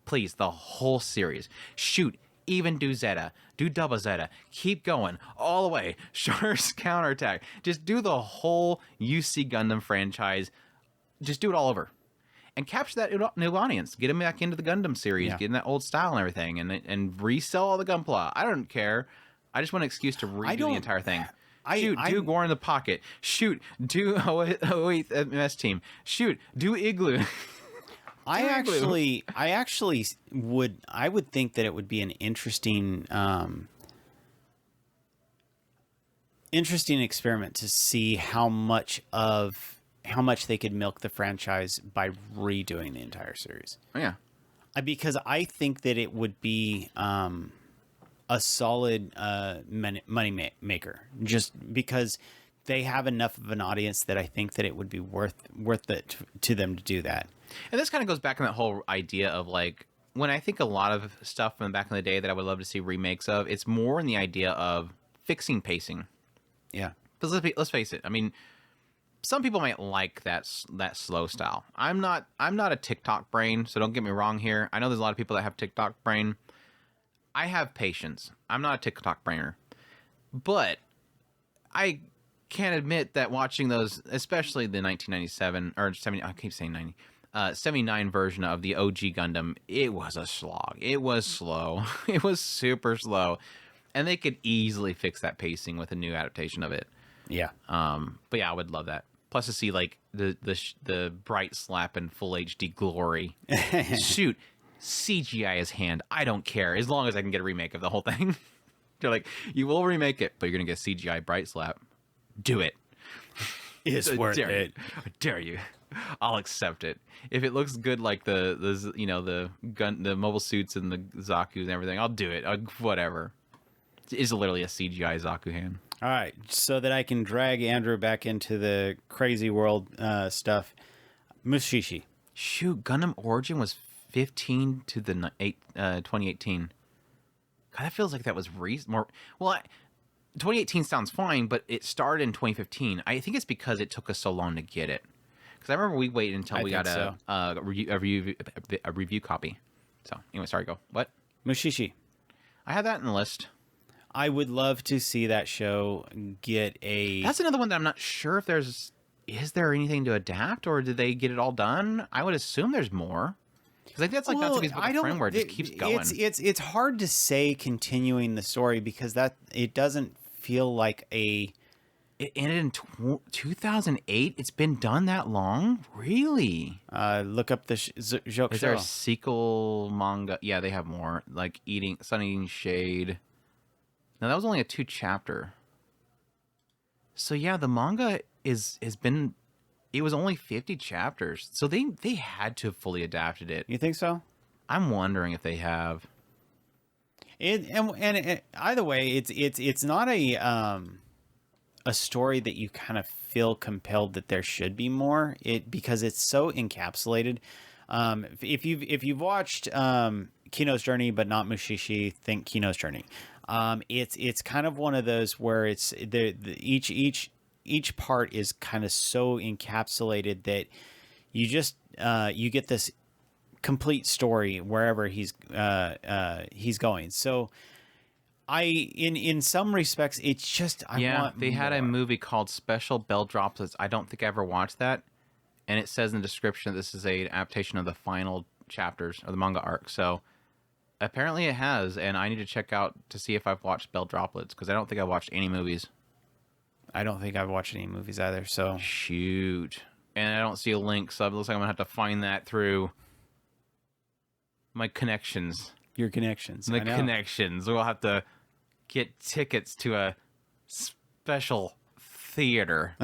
Please, the whole series. Shoot, even do Zeta, do Double Zeta, keep going all the way. Char's counterattack. Just do the whole UC Gundam franchise. Just do it all over. And capture that new audience. Get them back into the Gundam series, get in that old style and everything, and resell all the Gunpla. I don't care. I just want an excuse to redo the don't- entire thing. I- Shoot, I- do Gore in the Pocket. Shoot, do 08 MS Team. Shoot, do Igloo. I actually would think that it would be an interesting experiment to see how much they could milk the franchise by redoing the entire series. Oh, yeah. Because I think that it would be a solid money maker, just because they have enough of an audience that I think that it would be worth it to them to do that. And this kind of goes back in that whole idea of like, when I think a lot of stuff from back in the day that I would love to see remakes of, it's more in the idea of fixing pacing. Yeah. Because let's face it. I mean, some people might like that slow style. I'm not a TikTok brain, so don't get me wrong here. I know there's a lot of people that have TikTok brain. I have patience. I'm not a TikTok brainer. But I can't admit that watching those, especially the 1997 or 70, I keep saying 90, 79 version of the OG Gundam, it was a slog. It was slow. It was super slow. And they could easily fix that pacing with a new adaptation of it. Yeah. But yeah, I would love that. Plus to see like the bright slap in full HD glory. Shoot, CGI his hand. I don't care as long as I can get a remake of the whole thing. They're like, you will remake it, but you're gonna get CGI bright slap. Do it. It's worth it. I dare you. I'll accept it. If it looks good like the mobile suits and the Zaku's and everything, I'll do it. Whatever. It's literally a CGI Zaku hand. All right, so that I can drag Andrew back into the crazy world stuff. Mushishi. Shoot, Gundam Origin was 15 to the 2018. God, that feels like that was more. Well, 2018 sounds fine, but it started in 2015. I think it's because it took us so long to get it. Because I remember we waited until we got a review copy. So anyway, sorry, go. What? Mushishi. I had that in the list. I would love to see that show get a... That's another one that I'm not sure if there's... Is there anything to adapt, or did they get it all done? I would assume there's more. Because I think that's like Natsume's Book of Friend where it just keeps going. It's hard to say continuing the story because it doesn't feel like a... It ended in 2008? It's been done that long? Really? Look up the Joke Is there a sequel manga? Yeah, they have more. Like Sun Eating Shade. Now, that was only a 2-chapter. So, yeah, the manga has been... It was only 50 chapters. So, they had to have fully adapted it. You think so? I'm wondering if they have. And either way, it's not a story that you kind of feel compelled that there should be more. Because it's so encapsulated. If you've watched Kino's Journey but not Mushishi, think Kino's Journey. It's kind of one of those where it's each part is kind of so encapsulated that you just you get this complete story wherever he's going. So in some respects it's just I want they had more. a movie called Special Bell Droplets. I don't think I ever watched that, and it says in the description that this is an adaptation of the final chapters of the manga arc. So apparently it has, and I need to check out to see if I've watched Bell Droplets, because I don't think I've watched any movies. I don't think I've watched any movies either, so... Shoot. And I don't see a link, so it looks like I'm going to have to find that through my connections. Your connections. My connections. We'll have to get tickets to a special theater.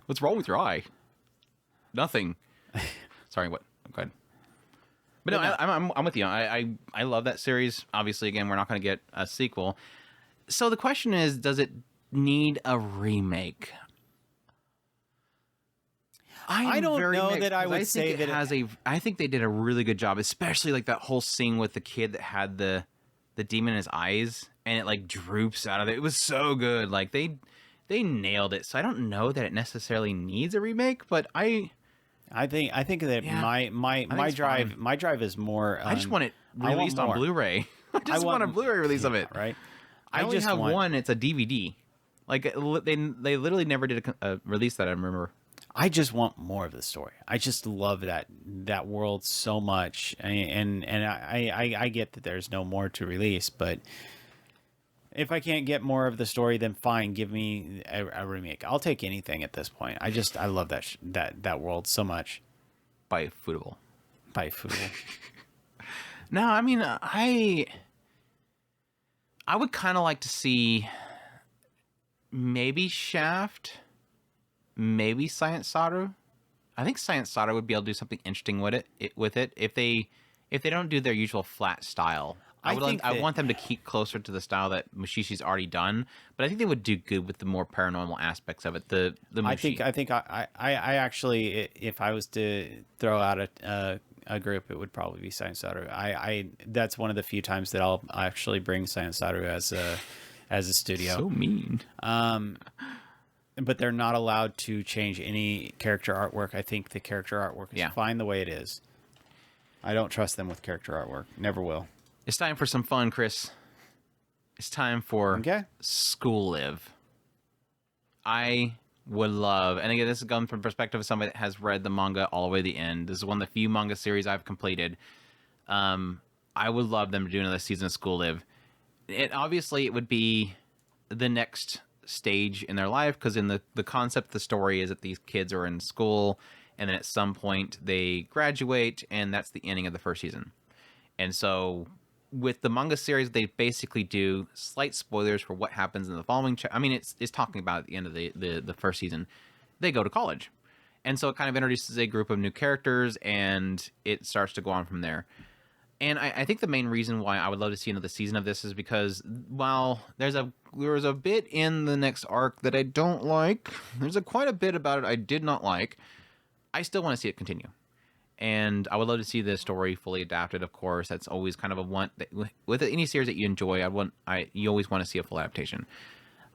What's wrong with your eye? Nothing. Sorry, what? Go ahead. But no, I'm with you. I love that series. Obviously, again, we're not going to get a sequel. So the question is, does it need a remake? I don't know that I would say that it has a. I think they did a really good job, especially like that whole scene with the kid that had the demon in his eyes, and it like droops out of it. It was so good. Like they nailed it. So I don't know that it necessarily needs a remake, but I think that my drive is more. I just want it released on Blu-ray. I just want a Blu-ray release of it. Right. I only have one. It's a DVD. Like they literally never did a release that I remember. I just want more of the story. I just love that world so much, and I get that there's no more to release, but If I can't get more of the story, then fine, give me a remake. I'll take anything at this point. I love that world so much. By Football. By Football. No, I mean, I would kind of like to see maybe Shaft, maybe Science Saru. I think Science Saru would be able to do something interesting with it if they don't do their usual flat style. I want them to keep closer to the style that Mushishi's already done, but I think they would do good with the more paranormal aspects of it. The Mushi. I actually, if I was to throw out a group, it would probably be Science Saru. That's one of the few times that I'll actually bring Science Saru as a studio. So mean. But they're not allowed to change any character artwork. I think the character artwork is fine the way it is. I don't trust them with character artwork. Never will. It's time for some fun, Chris. It's time for School Live. I would love, and again, this is coming from the perspective of somebody that has read the manga all the way to the end. This is one of the few manga series I've completed. I would love them to do another season of School Live. Obviously, it would be the next stage in their life, because in the concept of the story is that these kids are in school, and then at some point they graduate, and that's the ending of the first season. And so with the manga series, they basically do slight spoilers for what happens in the following. I mean, it's talking about at the end of the first season, they go to college. And so it kind of introduces a group of new characters, and it starts to go on from there. And I think the main reason why I would love to see another season of this is because while there was a bit in the next arc that I don't like, there's quite a bit about it I did not like, I still want to see it continue. And I would love to see the story fully adapted, of course. That's always kind of a want. With any series that you enjoy, you always want to see a full adaptation.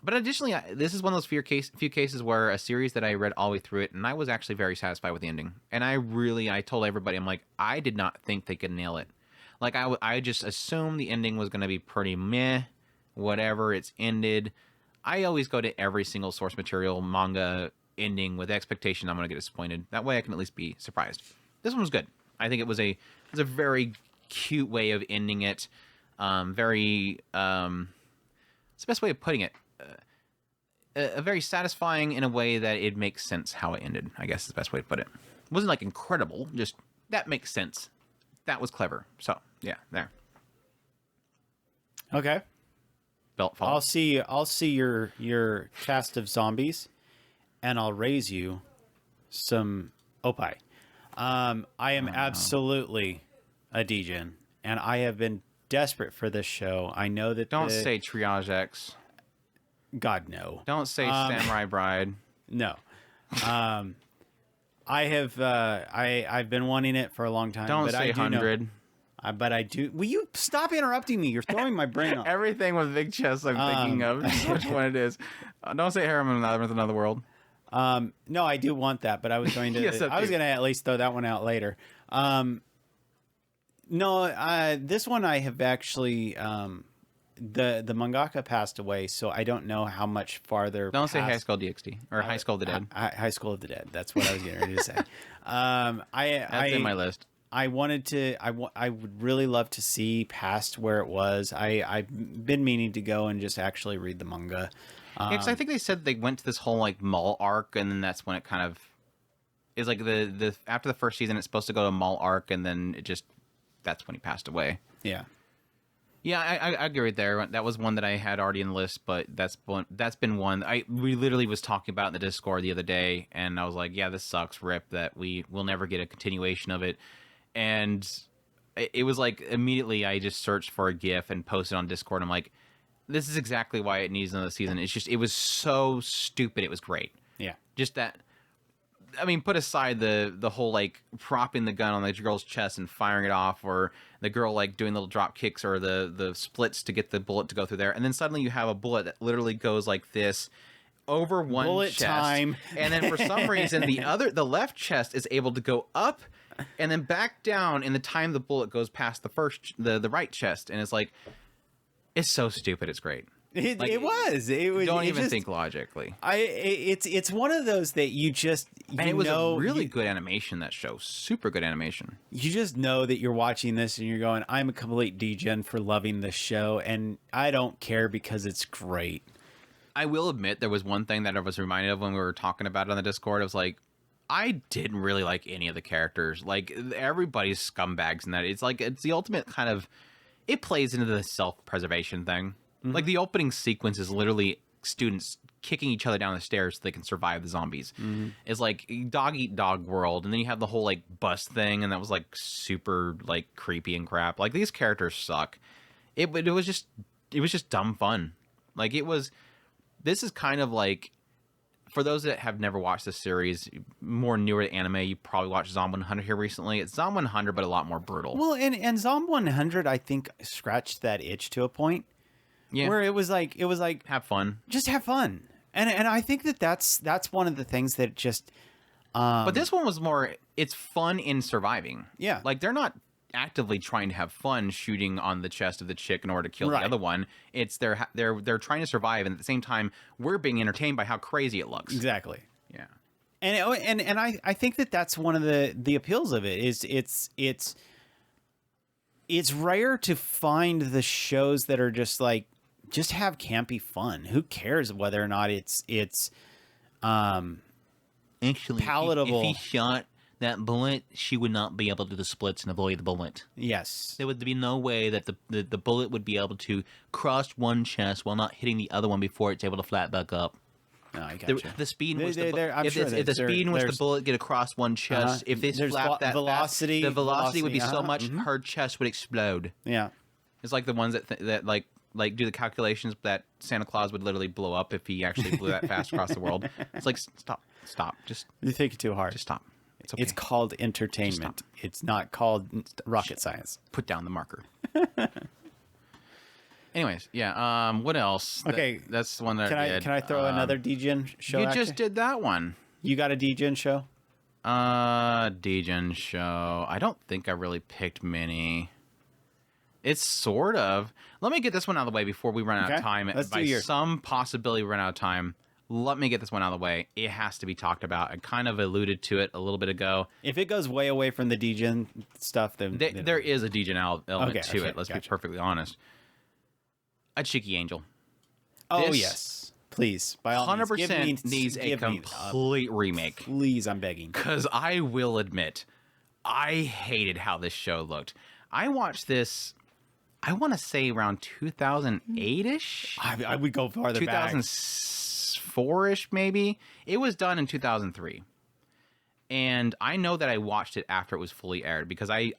But additionally, this is one of those few cases where a series that I read all the way through it, and I was actually very satisfied with the ending. And I told everybody, I'm like, I did not think they could nail it. Like, I just assumed the ending was going to be pretty meh, whatever, it's ended. I always go to every single source material manga ending with expectation I'm going to get disappointed. That way I can at least be surprised. This one was good. I think it was a very cute way of ending it. It's the best way of putting it. A very satisfying in a way that it makes sense how it ended, I guess is the best way to put it. It wasn't like incredible, just that makes sense. That was clever. So, yeah, there. Okay. Belt fall. I'll see your cast of zombies, and I'll raise you some opie. I am absolutely a degen, and I have been desperate for this show. I know that Don't say Triage X. God, no. Don't say Samurai Bride. No. I've been wanting it for a long time. Don't but say 100. But I do. Will you stop interrupting me? You're throwing my brain off. Everything with big chest I'm thinking of. Which one it is. Don't say Harem with Another World. No, I do want that, but I was going to. Yes, I was going to at least throw that one out later. No, this one I have actually. The mangaka passed away, so I don't know how much farther. Don't say High School DxD or High School of the Dead. High School of the Dead. That's what I was getting ready to say. That's in my list. I wanted to. I would really love to see past where it was. I've been meaning to go and just actually read the manga. Because I think they said they went to this whole like mall arc, and then that's when it kind of is like the after the first season, it's supposed to go to a mall arc, and then that's when he passed away. Yeah. Yeah, I agree with there. That was one that I had already in the list, but that's been one we literally was talking about in the Discord the other day, and I was like, yeah, this sucks, rip, that we will never get a continuation of it. And it was like immediately I just searched for a GIF and posted on Discord. I'm like, this is exactly why it needs another season. It's just, it was so stupid. It was great. Yeah. Just that. I mean, put aside the whole like propping the gun on the girl's chest and firing it off, or the girl like doing little drop kicks or the splits to get the bullet to go through there, and then suddenly you have a bullet that literally goes like this over one bullet chest, time. And then for some reason the left chest is able to go up and then back down in the time the bullet goes past the right chest, and it's like, it's so stupid. It's great. It was. It was. Don't it even just, think logically. It's one of those that you just And it was a really good animation. That show, super good animation. You just know that you're watching this and you're going, I'm a complete degen for loving this show, and I don't care because it's great. I will admit there was one thing that I was reminded of when we were talking about it on the Discord. I was like, I didn't really like any of the characters. Like, everybody's scumbags in that. It's like, it's the ultimate kind of, it plays into the self-preservation thing. Like, the opening sequence is literally students kicking each other down the stairs so they can survive the zombies. It's like dog eat dog world. And then you have the whole, like, bus thing, and that was, like, super, like, creepy and crap. Like, these characters suck. It was just dumb fun. Like, this is kind of like, for those that have never watched this series, more newer to anime, you probably watched Zom 100 here recently. It's Zom 100, but a lot more brutal. Well, and Zom 100, I think, scratched that itch to a point. Yeah. Where it was like Have fun. just have fun. And I think that's one of the things that just But this one was more, it's fun in surviving. Yeah. Like, they're not actively trying to have fun shooting on the chest of the chick in order to kill the other one. It's they're trying to survive, and at the same time we're being entertained by how crazy it looks. exactly. Yeah. And I think that's one of the appeals of it is it's rare to find the shows that are just like, just have campy fun. Who cares whether or not it's Actually, palatable. if he shot that bullet, she would not be able to do the splits and avoid the bullet. Yes. There would be no way that the bullet would be able to cross one chest while not hitting the other one before it's able to flat back up. No, I gotcha. The speed was if the speed in which the bullet get across one chest, if they flap that velocity, fast, the velocity would be so much mm-hmm. her chest would explode. Yeah. It's like the ones that like do the calculations that Santa Claus would literally blow up if he actually blew that fast across the world. It's like stop, just You're thinking too hard. just stop. It's okay. It's called entertainment. It's not called rocket science. Put down the marker. Anyways, yeah. What else? Okay, that's the one that I did. Can I throw another degen show? You just did that one. You got a degen show? Degen show. I don't think I really picked many. It's sort of. Let me get this one out of the way before we run out of time. Let's By do yours. some possibility, we run out of time. Let me get this one out of the way. It has to be talked about. I kind of alluded to it a little bit ago. If it goes way away from the degen stuff, then There is a degen element to it. Let's be gotcha. perfectly honest. A Cheeky Angel. Oh This yes, please, by all 100% needs a complete remake. Please, I'm begging. Because I will admit, I hated how this show looked. I watched this, I want to say around 2008-ish? I would go farther back. 2004-ish, maybe? It was done in 2003. And I know that I watched it after it was fully aired because I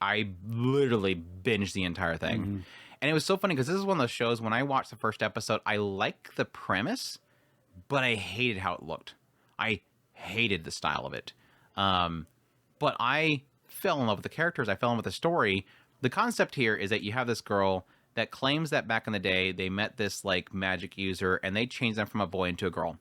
literally binged the entire thing. Mm-hmm. And it was so funny because this is one of those shows, when I watched the first episode, I liked the premise, but I hated how it looked. I hated the style of it. But I fell in love with the characters. I fell in love with the story. The concept here is that you have this girl that claims that back in the day, they met this like magic user and they changed them from a boy into a girl.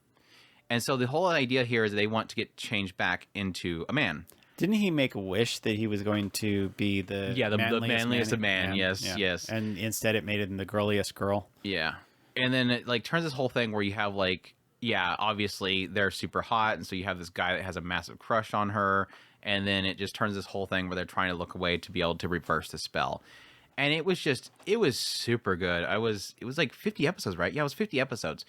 And so the whole idea here is they want to get changed back into a man. Didn't he make a wish that he was going to be the manliest of man? Yes. And instead, it made him the girliest girl. Yeah. And then it like turns this whole thing where you have like, yeah, obviously they're super hot, and so you have this guy that has a massive crush on her, and then it just turns this whole thing where they're trying to look away to be able to reverse the spell. And it was super good. It was like 50 episodes, right? Yeah, it was 50 episodes.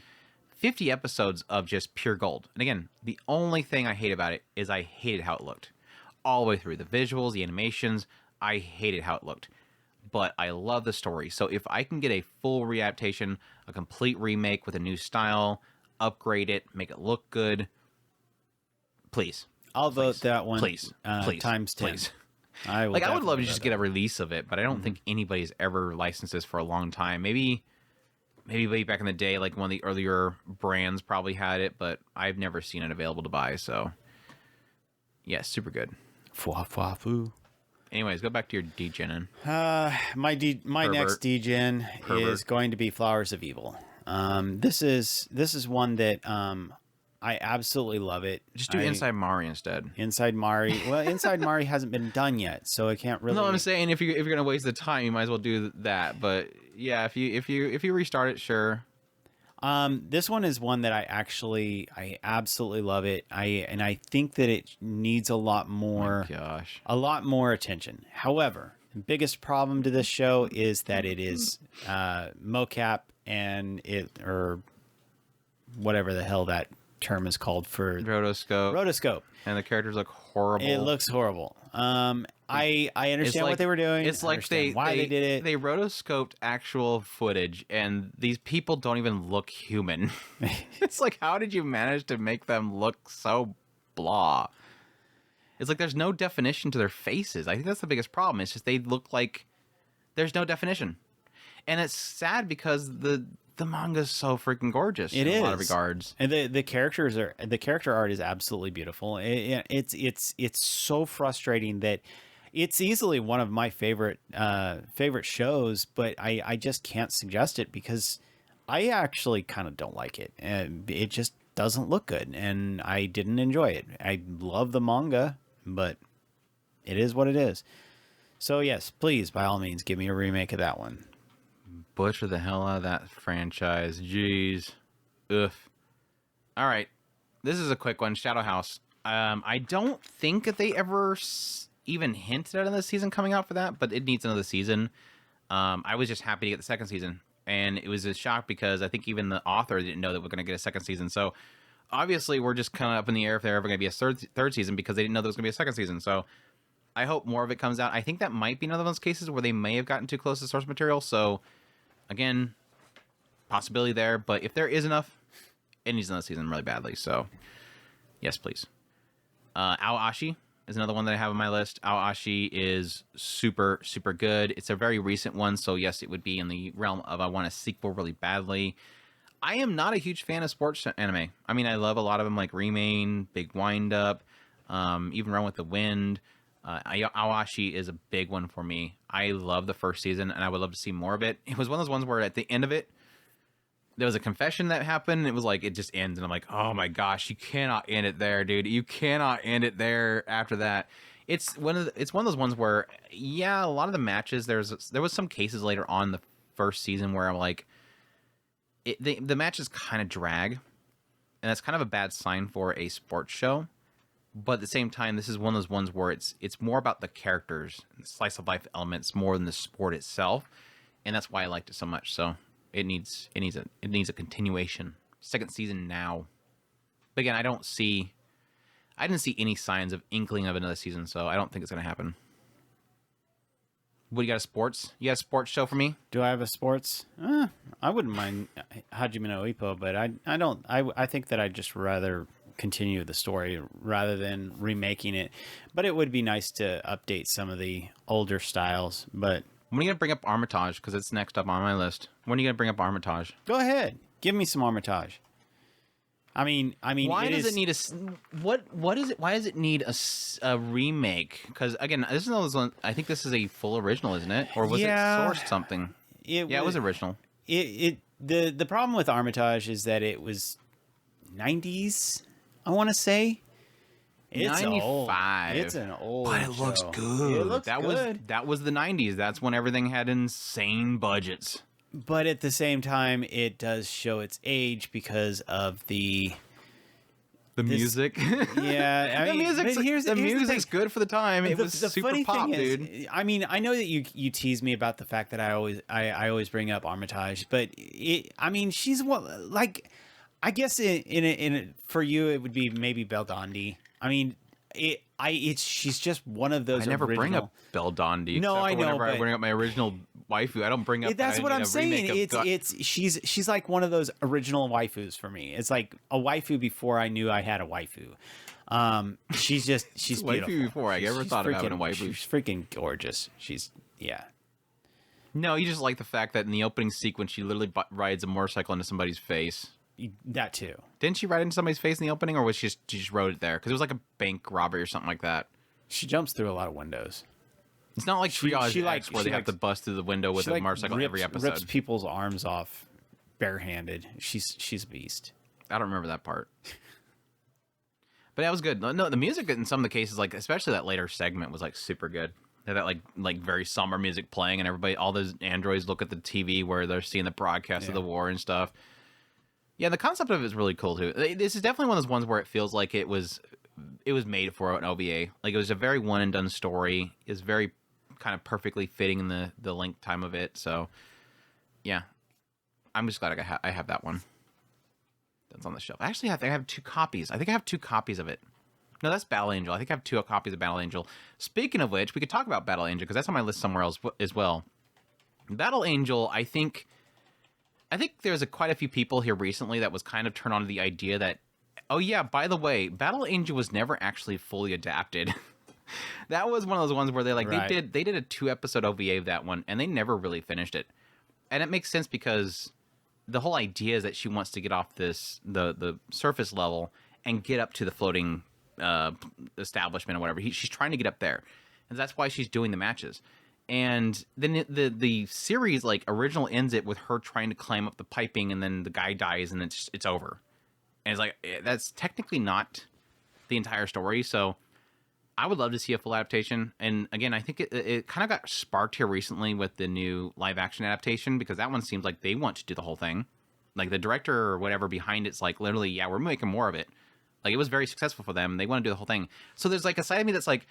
50 episodes of just pure gold. And again, the only thing I hate about it is I hated how it looked. All the way through. The visuals, the animations, I hated how it looked. But I love the story. So if I can get a full readaptation, a complete remake with a new style, upgrade it, make it look good, please. I'll vote that one. Please. Times 10. Please. I would love to just get a release of it, but I don't think anybody's ever licensed this for a long time. Maybe way back in the day, like one of the earlier brands probably had it, but I've never seen it available to buy. So, yeah, super good. Fwa fwa foo. Anyways, go back to your degen. My next degen is going to be Flowers of Evil. This is one that I absolutely love it. Just do Inside Mari instead. Inside Mari. Well, Inside Mari hasn't been done yet, so I can't really. No, I'm saying if you're gonna waste the time, you might as well do that. But yeah, if you restart it, sure. This one is one that I absolutely love it. I think that it needs a lot more, Gosh. a lot more attention. However, the biggest problem to this show is that it is mocap and or whatever the hell that term is called for Rotoscope. And the characters look horrible. It looks horrible. I understand what they were doing. It's like they did it. They rotoscoped actual footage, and these people don't even look human. It's like, how did you manage to make them look so blah? It's like there's no definition to their faces. I think that's the biggest problem. It's just they look like there's no definition, and it's sad because the manga's so freaking gorgeous. It in is. A lot of regards, and the character art is absolutely beautiful. It's so frustrating that it's easily one of my favorite shows, but I just can't suggest it because I actually kind of don't like it, and it just doesn't look good, and I didn't enjoy it. I love the manga, but it is what it is. So yes, please, by all means, give me a remake of that one. Butcher the hell out of that franchise. Jeez. Ugh. All right. This is a quick one. Shadow House. I don't think that they ever even hinted at another season coming out for that, but it needs another season. I was just happy to get the second season, and it was a shock because I think even the author didn't know that we're going to get a second season. So obviously we're just kind of up in the air if there ever going to be a third season because they didn't know there was going to be a second season. So I hope more of it comes out. I think that might be another one of those cases where they may have gotten too close to source material. So again, possibility there, but if there is enough, it needs another season really badly. So, yes, please. Aoashi is another one that I have on my list. Aoashi is super, super good. It's a very recent one, so yes, it would be in the realm of I want a sequel really badly. I am not a huge fan of sports anime. I mean, I love a lot of them like Remain, Big Wind Up, even Run with the Wind. Aoashi is a big one for me. I love the first season, and I would love to see more of it. It was one of those ones where at the end of it, there was a confession that happened. And it was like, it just ends, and I'm like, oh my gosh, you cannot end it there, dude. You cannot end it there after that. It's one of those ones where, yeah, a lot of the matches, there was some cases later on in the first season where I'm like, the matches kind of drag, and that's kind of a bad sign for a sports show. But at the same time, this is one of those ones where it's more about the characters and the slice of life elements more than the sport itself, and that's why I liked it so much. So it needs a continuation, second season now. But again, I didn't see any signs of inkling of another season, so I don't think it's gonna happen. What, you got a sports? You got a sports show for me? Do I have a sports? I wouldn't mind Hajime no Ippo, but I don't. I think that I'd just rather continue the story rather than remaking it. But it would be nice to update some of the older styles. But when are you gonna bring up Armitage? Because it's next up on my list. When are you gonna bring up Armitage? Go ahead, give me some Armitage. I mean, why does it need what is it? Why does it need a remake? Because again, this is one. I think this is a full original, isn't it? Or was it sourced something? It was original. The problem with Armitage is that it was 90s. I want to say it's 95. old. It's an old, but it looks good. It looks good. That was the 90s. That's when everything had insane budgets. But at the same time, it does show its age because of the music. Yeah, I mean, the music's good for the time. It was super funny pop, thing dude. Is, I mean, I know that you tease me about the fact that I always bring up Armitage, but she's what, like, I guess for you it would be maybe Beldandi. I mean, she's just one of those. I never bring up Beldandi. No, I know. Whenever I bring up my original waifu, I don't bring up. That's what I'm saying. She's like one of those original waifus for me. It's like a waifu before I knew I had a waifu. She's beautiful. Waifu before I ever thought of having a waifu. She's freaking gorgeous. Yeah. No, you just like the fact that in the opening sequence, she literally rides a motorcycle into somebody's face. That too. Didn't she ride into somebody's face in the opening, or was she just rode it there? Because it was like a bank robbery or something like that. She jumps through a lot of windows. It's not like Triage X where they have to bust through the window with a motorcycle every episode. Rips people's arms off barehanded. She's a beast. I don't remember that part. But that was good. No, the music in some of the cases, like especially that later segment, was like super good. They had that like very somber music playing, and all those androids look at the TV where they're seeing the broadcast of the war and stuff. Yeah, the concept of it is really cool too. This is definitely one of those ones where it feels like it was made for an OVA. Like it was a very one and done story. It's very kind of perfectly fitting in the length time of it. So yeah, I'm just glad I have that one. That's on the shelf. Actually, I think I have 2 copies. I think I have 2 copies of it. No, that's Battle Angel. I think I have 2 copies of Battle Angel. Speaking of which, we could talk about Battle Angel because that's on my list somewhere else as well. Battle Angel, I think there's quite a few people here recently that was kind of turned on to the idea that, oh yeah, by the way, Battle Angel was never actually fully adapted. That was one of those ones where Right. they did a 2-episode OVA of that one, and they never really finished it. And it makes sense because the whole idea is that she wants to get off the surface level and get up to the floating establishment or whatever. She's trying to get up there, and that's why she's doing the matches. And then the series like original ends it with her trying to climb up the piping, and then the guy dies, and it's over. And it's like that's technically not the entire story. So I would love to see a full adaptation. And again, I think it kind of got sparked here recently with the new live action adaptation because that one seems like they want to do the whole thing. Like the director or whatever behind it's like literally, yeah, we're making more of it. Like it was very successful for them. They want to do the whole thing. So there's like a side of me that's like,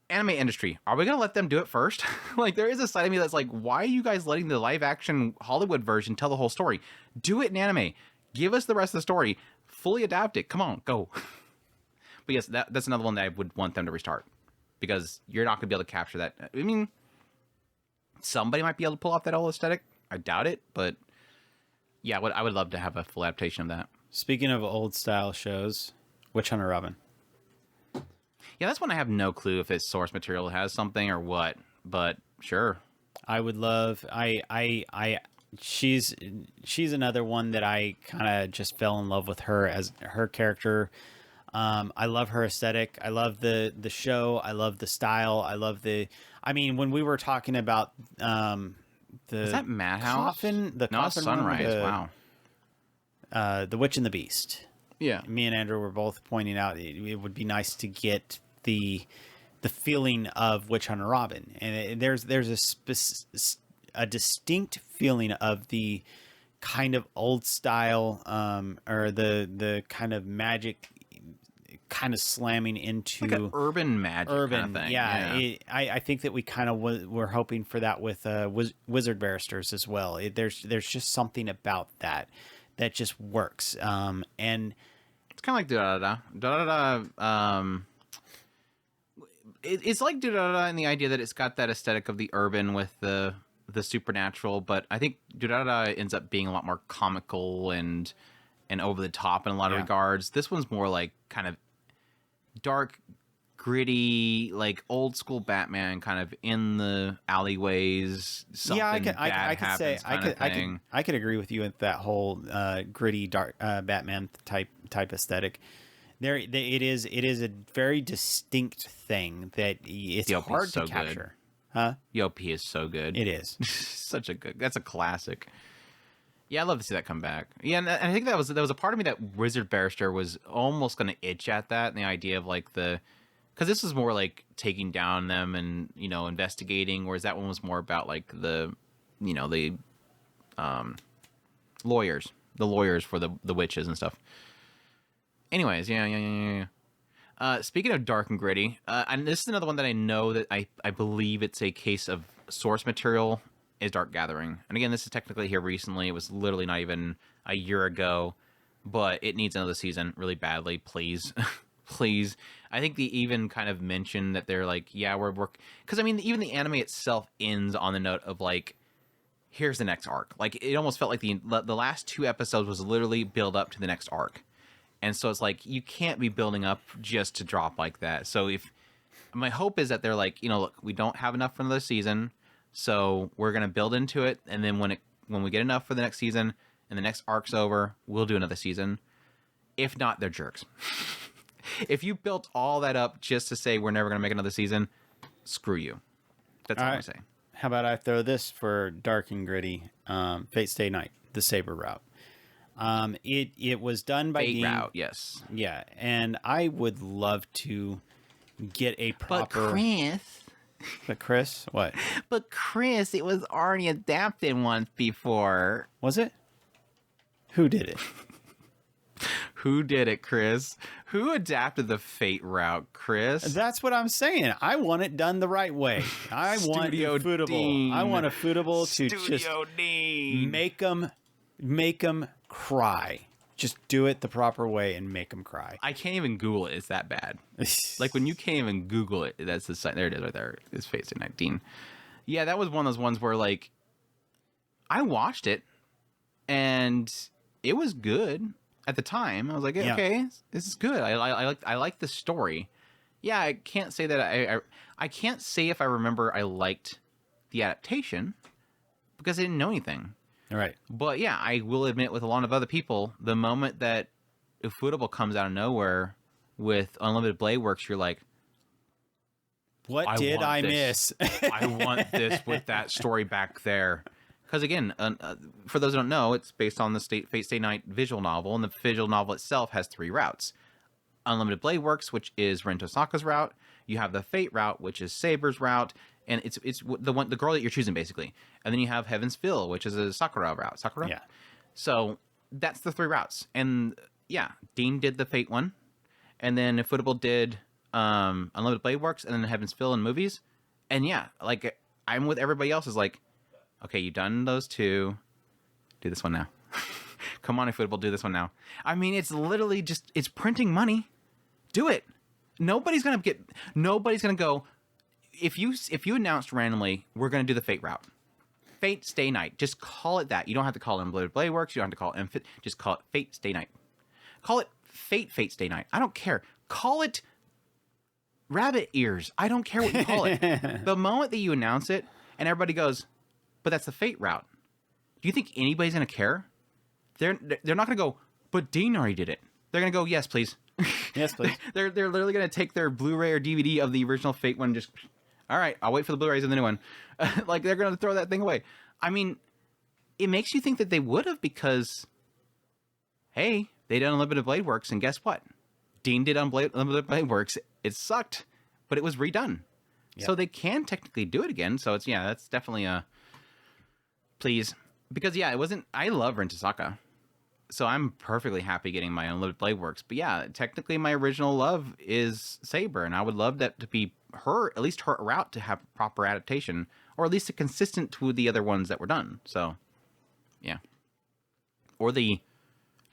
anime industry, are we gonna let them do it first? Like there is a side of me that's like, why are you guys letting the live action Hollywood version tell the whole story? Do it in anime. Give us the rest of the story. Fully adapt it. Come on, go. But yes, that's another one that I would want them to restart because you're not gonna be able to capture that. I mean, somebody might be able to pull off that old aesthetic. I doubt it, but yeah, I would love to have a full adaptation of that. Speaking of old style shows, Witch Hunter Robin. Yeah, that's one I have no clue if its source material has something or what, but sure. I would love. She's another one that I kind of just fell in love with her as her character. I love her aesthetic. I love the show. I love the style. I love the. I mean, when we were talking about the Is that Madhouse? coffin, the no, coffin Sunrise. room, Wow. the Witch and the Beast. Yeah. Me and Andrew were both pointing out it would be nice to get the feeling of Witch Hunter Robin, and there's a distinct feeling of the kind of old style or the kind of magic kind of slamming into Like an urban magic urban kind of thing. yeah. I think that we kind of were hoping for that with Wizard Barristers as well. There's just something about that just works, and It's kind of like Da-Da-Da. Da-Da-Da, it's like Da-Da-Da in the idea that it's got that aesthetic of the urban with the supernatural, but I think Da-Da-Da ends up being a lot more comical and over the top in a lot of regards. This one's more like kind of dark, gritty, like old school Batman, kind of in the alleyways. Something I could say I could agree with you with that whole gritty dark Batman type aesthetic. It is a very distinct thing that it's Yopi's hard so to capture. Huh? Yopi is so good. It is. Such a good. That's a classic. Yeah, I'd love to see that come back. Yeah, and I think that was a part of me that Wizard Barrister was almost going to itch at that, and the idea of like because this was more like taking down them and investigating, whereas that one was more about like the lawyers for the witches and stuff. Anyways, yeah. Speaking of dark and gritty, and this is another one that I know that I believe it's a case of source material is Dark Gathering. And again, this is technically here recently. It was literally not even a year ago, but it needs another season really badly. Please, please. I think they even kind of mentioned that they're like, yeah, we're because I mean, even the anime itself ends on the note of like, here's the next arc. Like it almost felt like the last 2 episodes was literally build up to the next arc. And so it's like, you can't be building up just to drop like that. So if my hope is that they're like, look, we don't have enough for another season, so we're going to build into it. And then when we get enough for the next season and the next arc's over, we'll do another season. If not, they're jerks. If you built all that up just to say we're never going to make another season, screw you. That's all I'm saying. How about I throw this for dark and gritty? Fate Stay Night, the Saber route. It was done by Fate route, yes. Yeah, and I would love to get a proper. But Chris, what? But Chris, it was already adapted once before. Was it? Who did it? Who did it, Chris? Who adapted the Fate route, Chris? That's what I'm saying. I want it done the right way. I want Studio Ufotable. Dean. I want Ufotable to just Studio Dean. make them cry. Just do it the proper way and make them cry. I can't even Google it. It's that bad. Like when you can't even Google it, that's the site. There it is right there. It's Fate Stay Night Dean. Yeah, that was one of those ones where like I watched it and it was good at the time. I was like, okay, this is good. I like the story. Yeah, I can't say that I can't say if I remember I liked the adaptation because I didn't know anything. All right. But yeah, I will admit with a lot of other people, the moment that Ufotable comes out of nowhere with Unlimited Blade Works, you're like, what did I miss? I want this with that story back there. Because again, for those who don't know, it's based on the Fate Stay Night visual novel, and the visual novel itself has 3 routes. Unlimited Blade Works, which is Ren Tosaka's route. You have the Fate route, which is Saber's route, and it's the girl that you're choosing basically. And then you have Heaven's Fill, which is a Sakura route. Sakura? Yeah. So that's the 3 routes. And yeah, Dean did the Fate one, and then Ufotable did Unlimited Blade Works, and then Heaven's Fill in movies. And yeah, like I'm with everybody else is like, okay, you've done those 2. Do this one now. Come on, Ufotable, do this one now. I mean, it's literally just it's printing money. Do it. Nobody's gonna go. If you announced randomly, we're gonna do the Fate route. Fate Stay Night. Just call it that. You don't have to call it Unlimited Blade Works. You don't have to call it just call it Fate Stay Night. Call it Fate Stay Night. I don't care. Call it Rabbit Ears. I don't care what you call it. The moment that you announce it and everybody goes, but that's the Fate route. Do you think anybody's gonna care? They're not gonna go, but Dean already did it. They're gonna go, yes, please. Yes, please. They're literally gonna take their Blu-ray or DVD of the original Fate one. Just all right, I'll wait for the Blu-rays of the new one. Like they're gonna throw that thing away. I mean, it makes you think that they would have because, hey, they did Unlimited Blade Works, and guess what? Dean did Unlimited Blade Works. It sucked, but it was redone. Yep. So they can technically do it again. So it's that's definitely a please because it wasn't. I love Ren Tosaka. So I'm perfectly happy getting my Unlimited Blade Works. But yeah, technically my original love is Saber, and I would love that to be at least her route to have proper adaptation, or at least a consistent to the other ones that were done. So, yeah. Or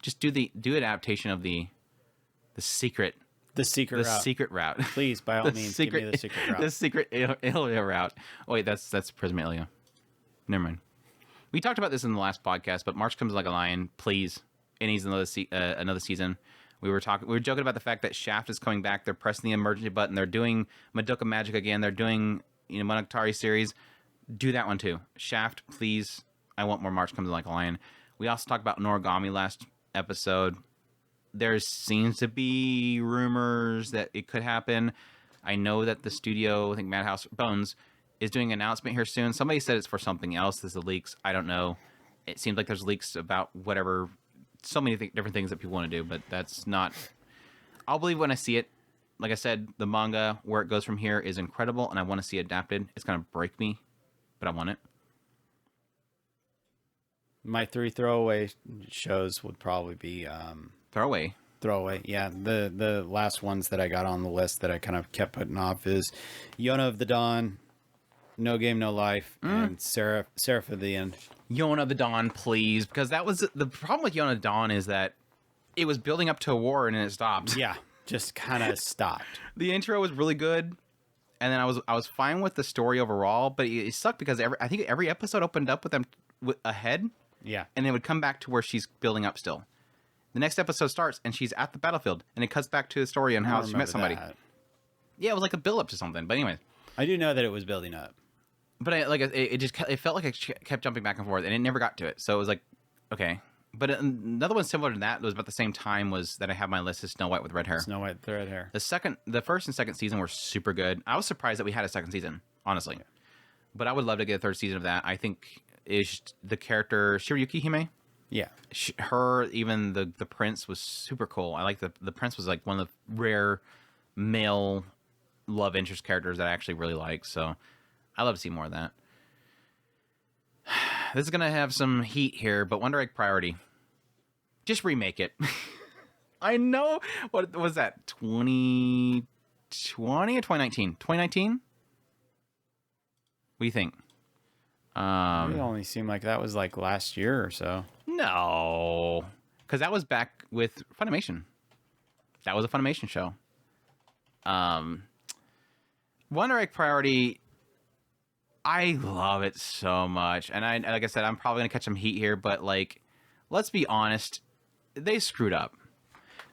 just do adaptation of the secret. The secret route. Secret route. Please, by all means, give me the secret route. The secret Ilia route. Oh wait, that's Prism Ilia. Never mind. We talked about this in the last podcast, but March Comes Like a Lion, please. And he's another season. We were joking about the fact that Shaft is coming back. They're pressing the emergency button. They're doing Madoka Magic again. They're doing Monogatari series. Do that one too. Shaft, please. I want more March Comes Like a Lion. We also talked about Noragami last episode. There seems to be rumors that it could happen. I know that the studio, I think Madhouse Bones, is doing an announcement here soon. Somebody said it's for something else. There's the leaks. I don't know. It seems like there's leaks about whatever. So many different things that people want to do, but that's not. I'll believe when I see it. Like I said, the manga, where it goes from here, is incredible, and I want to see it adapted. It's going to break me, but I want it. My 3 throwaway shows would probably be Throwaway. Yeah, the last ones that I got on the list that I kind of kept putting off is Yona of the Dawn, No Game No Life, and Seraph of the End. Yona of the Dawn, please, because that was the problem with Yona of the Dawn is that it was building up to a war and then it stopped. Yeah, just kind of stopped. The intro was really good, and then I was fine with the story overall, but it sucked because I think every episode opened up with them ahead. Yeah, and they would come back to where she's building up still. The next episode starts and she's at the battlefield, and it cuts back to the story on how she met somebody. That. Yeah, it was like a build up to something. But anyways, I do know that it was building up. But it felt like it kept jumping back and forth, and it never got to it. So it was like, okay. But another one similar to that was about the same time was that I have my list is Snow White with Red Hair. Snow White with Red Hair. The first and second season were super good. I was surprised that we had a second season, honestly. Yeah. But I would love to get a third season of that. I think is the character Shiryuki Hime. Yeah, even the prince was super cool. I like the prince was like one of the rare male love interest characters that I actually really like. So. I love to see more of that. This is going to have some heat here, but Wonder Egg Priority. Just remake it. I know. What was that? 2020 or 2019? 2019? What do you think? It only seemed like that was like last year or so. No, because that was back with Funimation. That was a Funimation show. Wonder Egg Priority. I love it so much, and like I said, I'm probably gonna catch some heat here, but like, let's be honest, they screwed up.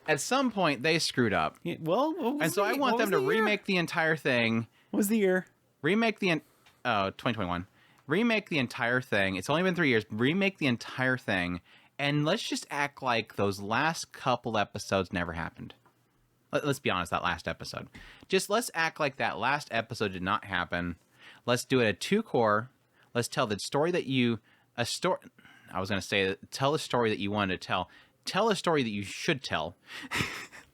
At some point, they screwed up. Yeah, well, and so I want them to remake the entire thing. What was the year? Remake the 2021. Remake the entire thing. It's only been 3 years. Remake the entire thing, and let's just act like those last couple episodes never happened. Let's be honest, that last episode. Just let's act like that last episode did not happen. Let's do it at 2 core. Let's tell the story that you... I was going to say, tell a story that you wanted to tell. Tell a story that you should tell.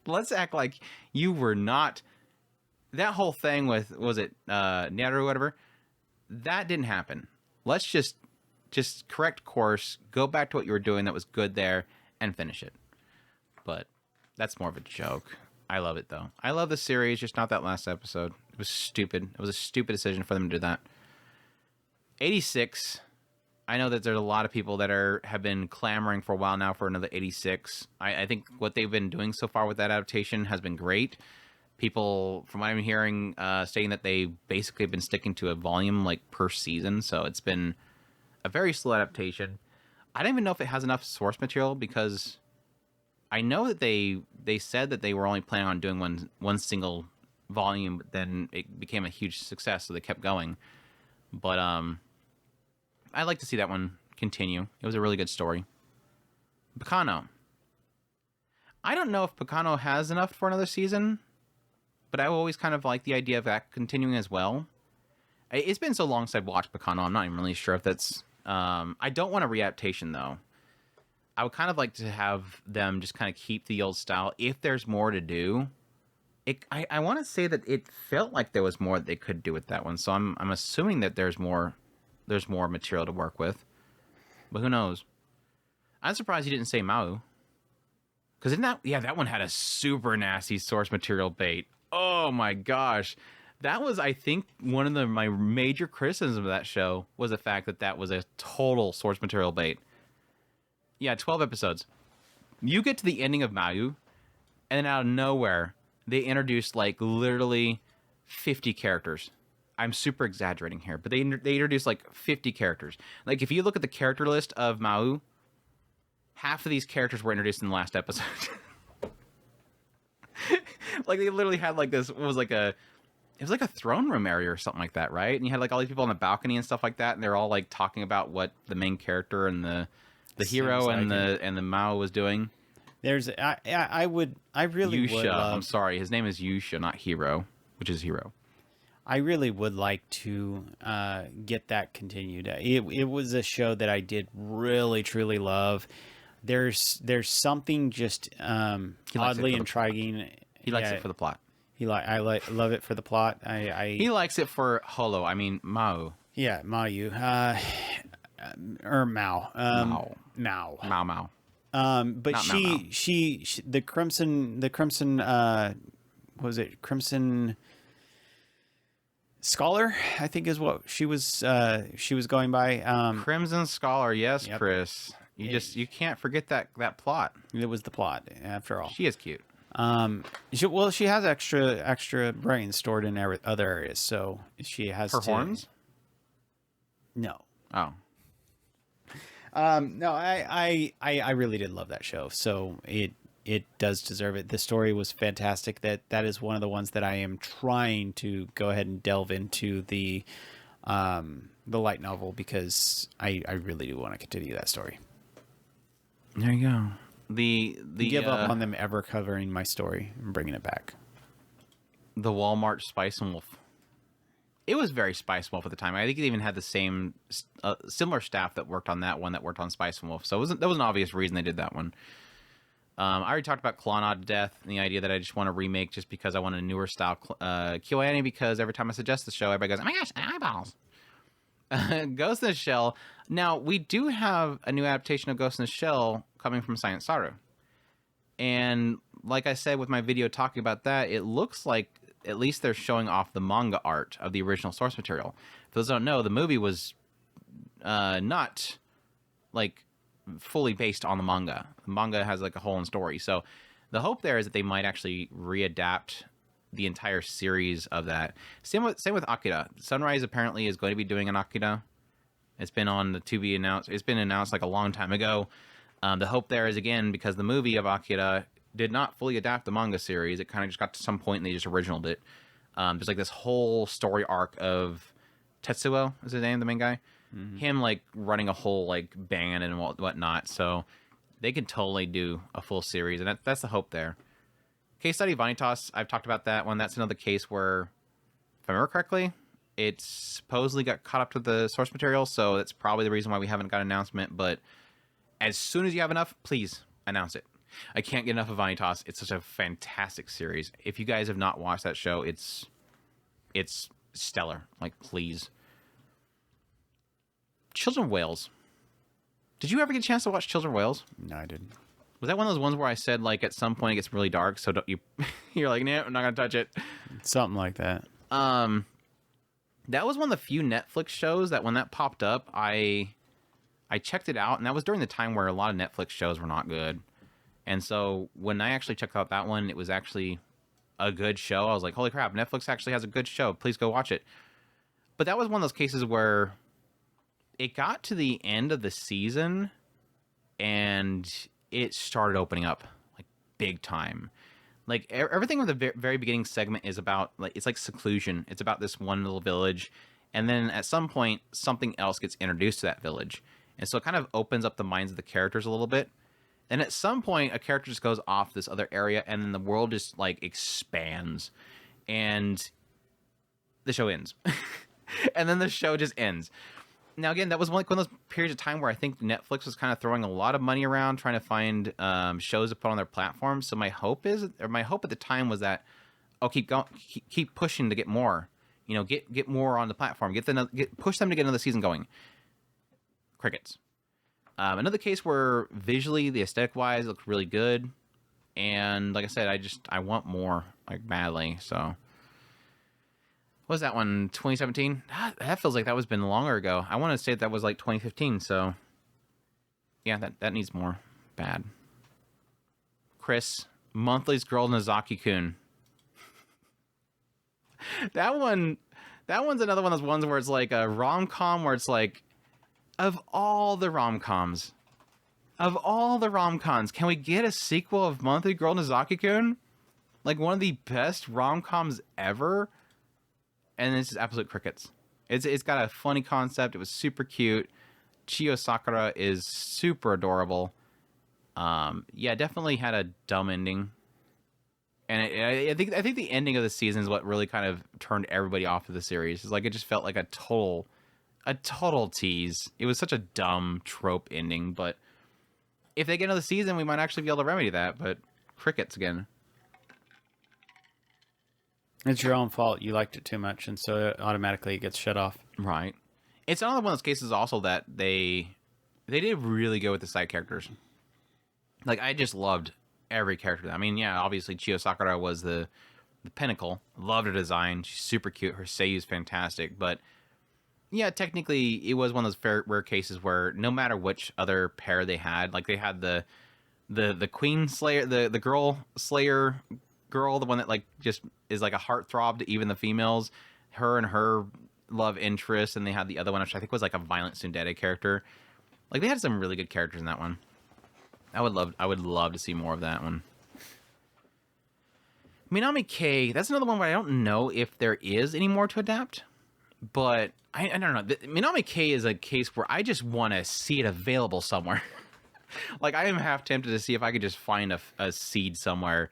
Let's act like you were not... That whole thing with, was it Naru or whatever? That didn't happen. Let's just correct course, go back to what you were doing that was good there, and finish it. But that's more of a joke. I love it, though. I love the series, just not that last episode. It was stupid. It was a stupid decision for them to do that. 86. I know that there's a lot of people that have been clamoring for a while now for another 86. I think what they've been doing so far with that adaptation has been great. People, from what I'm hearing, saying that they basically have been sticking to a volume like per season, so it's been a very slow adaptation. I don't even know if it has enough source material, because I know that they said that they were only planning on doing one single volume, but then it became a huge success, so they kept going. But I'd like to see that one continue. It was a really good story. Picano. I don't know if Picano has enough for another season, but I always kind of like the idea of that continuing as well. It's been so long since I've watched Picano, I'm not even really sure if that's... I don't want a readaptation, though. I would kind of like to have them just kind of keep the old style. If there's more to do, I want to say that it felt like there was more that they could do with that one. So I'm assuming that there's more material to work with. But who knows? I'm surprised you didn't say Mau. Because that one had a super nasty source material bait. Oh my gosh. That was, I think, one of my major criticisms of that show was the fact that was a total source material bait. Yeah, 12 episodes. You get to the ending of Mayu, and then out of nowhere, they introduced, like, literally 50 characters. I'm super exaggerating here, but they introduced, like, 50 characters. Like, if you look at the character list of Mau, half of these characters were introduced in the last episode. Like, they literally had, like, this, it was like a throne room area or something like that, right? And you had, like, all these people on the balcony and stuff like that, and they're all, like, talking about what the main character and the hero and the Mao was doing. There's I really Yusha. would love... I'm sorry, his name is Yusha, not Hero, which is Hero. I really would like to get that continued. It was a show that I did really truly love. There's something just oddly intriguing. He likes it for the plot. Love it for the plot. He likes it for Holo. I mean Mao. Yeah, Mayu. Or Mao. Mao. But Not she the Crimson what was it? Crimson Scholar, I think is what she was going by. Crimson Scholar, yes, yep. Chris. You can't forget that plot. It was the plot after all. She is cute. She has extra brains stored in other areas, so she has her horns. No. Oh. No, I really did love that show, so it does deserve it. The story was fantastic. That is one of the ones that I am trying to go ahead and delve into the light novel, because I really do want to continue that story. There you go. The give up on them ever covering my story and bringing it back. The Walmart Spice and Wolf. It was very Spice Wolf at the time. I think it even had the same similar staff that worked on that one that worked on Spice and Wolf. So that was an obvious reason they did that one. I already talked about Clawnaw to death, and the idea that I just want to remake just because I want a newer style KyoAni, because every time I suggest the show, everybody goes, oh my gosh, eyeballs. Ghost in the Shell. Now, we do have a new adaptation of Ghost in the Shell coming from Science Saru. And like I said with my video talking about that, it looks like at least they're showing off the manga art of the original source material. For those who don't know, the movie was not like fully based on the manga. The manga has like a whole own story. So the hope there is that they might actually readapt the entire series of that. Same with Akira. Sunrise apparently is going to be doing an Akira. It's been on the to be announced. It's been announced like a long time ago. The hope there is, again, because the movie of Akira did not fully adapt the manga series. It kind of just got to some point and they just originaled it. There's like this whole story arc of Tetsuo, is his name, the main guy? Mm-hmm. Him like running a whole like band and whatnot. So they could totally do a full series, and that's the hope there. Case study Vanitas, I've talked about that one. That's another case where, if I remember correctly, it supposedly got caught up to the source material, so that's probably the reason why we haven't got an announcement. But as soon as you have enough, please announce it. I can't get enough of Vanitas. It's such a fantastic series. If you guys have not watched that show, it's stellar. Like, please. Children of Whales. Did you ever get a chance to watch Children of Whales? No, I didn't. Was that one of those ones where I said, like, at some point it gets really dark, so don't you... you're like, nah, I'm not going to touch it. Something like that. That was one of the few Netflix shows that when that popped up, I checked it out, and that was during the time where a lot of Netflix shows were not good. And so when I actually checked out that one, it was actually a good show. I was like, holy crap, Netflix actually has a good show. Please go watch it. But that was one of those cases where it got to the end of the season and it started opening up like big time. Like everything with the very beginning segment is about like, it's like seclusion. It's about this one little village. And then at some point, something else gets introduced to that village. And so it kind of opens up the minds of the characters a little bit. And at some point, a character just goes off this other area, and then the world just, like, expands. And the show ends. And then the show just ends. Now, again, that was one of those periods of time where I think Netflix was kind of throwing a lot of money around, trying to find shows to put on their platform. So my hope at the time was that, keep pushing to get more. You know, get more on the platform. Push them to get another season going. Crickets. Another case where visually, the aesthetic-wise, looked really good. And like I said, I want more, like, badly. So, what was that one, 2017? That feels like that was been longer ago. I want to say that was like 2015, so yeah, that needs more. Bad. Chris, Monthly's Girl Nozaki-kun. That one's another one of those ones where it's like a rom-com where it's like, of all the rom-coms, can we get a sequel of Monthly Girl Nozaki-kun? Like one of the best rom-coms ever? And it's just absolute crickets. It's got a funny concept. It was super cute. Chiyo Sakura is super adorable. Yeah, definitely had a dumb ending. And I think the ending of the season is what really kind of turned everybody off of the series. It's like it just felt like a total tease. It was such a dumb trope ending, but if they get another season, we might actually be able to remedy that. But crickets again. It's your own fault. You liked it too much, and so automatically it gets shut off. Right. It's another one of those cases also that they did really good with the side characters. Like, I just loved every character. I mean, yeah, obviously Chiyo Sakura was the pinnacle. Loved her design. She's super cute. Her seiyu's fantastic. But yeah, technically, it was one of those rare cases where no matter which other pair they had, like they had the Queen Slayer, the Girl Slayer girl, the one that like just is like a heartthrob to even the females, her and her love interest, and they had the other one, which I think was like a violent tsundere character. Like they had some really good characters in that one. I would love to see more of that one. Minami K, that's another one where I don't know if there is any more to adapt, but I don't know. Minami K is a case where I just want to see it available somewhere. Like I am half tempted to see if I could just find a seed somewhere,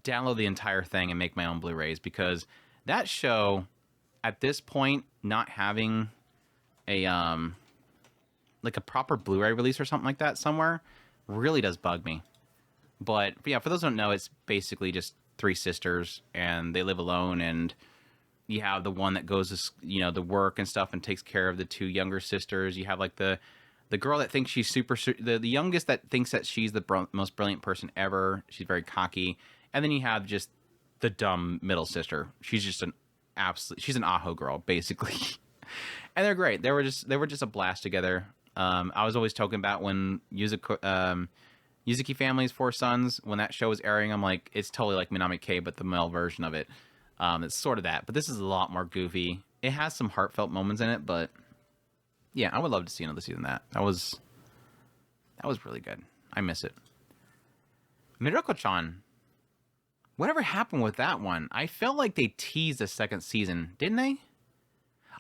download the entire thing, and make my own Blu-rays, because that show, at this point, not having a like a proper Blu-ray release or something like that somewhere, really does bug me. But yeah, for those who don't know, it's basically just three sisters, and they live alone, and you have the one that goes to, to work and stuff and takes care of the two younger sisters. You have like the the girl that thinks she's the youngest that thinks that she's the most brilliant person ever. She's very cocky. And then you have just the dumb middle sister. She's just she's an Aho girl, basically. And they're great. They were just a blast together. I was always talking about when Yuzuki Family's Four Sons, when that show was airing, I'm like, it's totally like Minami K, but the male version of it. It's sort of that, but this is a lot more goofy. It has some heartfelt moments in it, but yeah, I would love to see another season of that. That was really good. I miss it. Miroku-chan. Whatever happened with that one? I felt like they teased a second season, didn't they?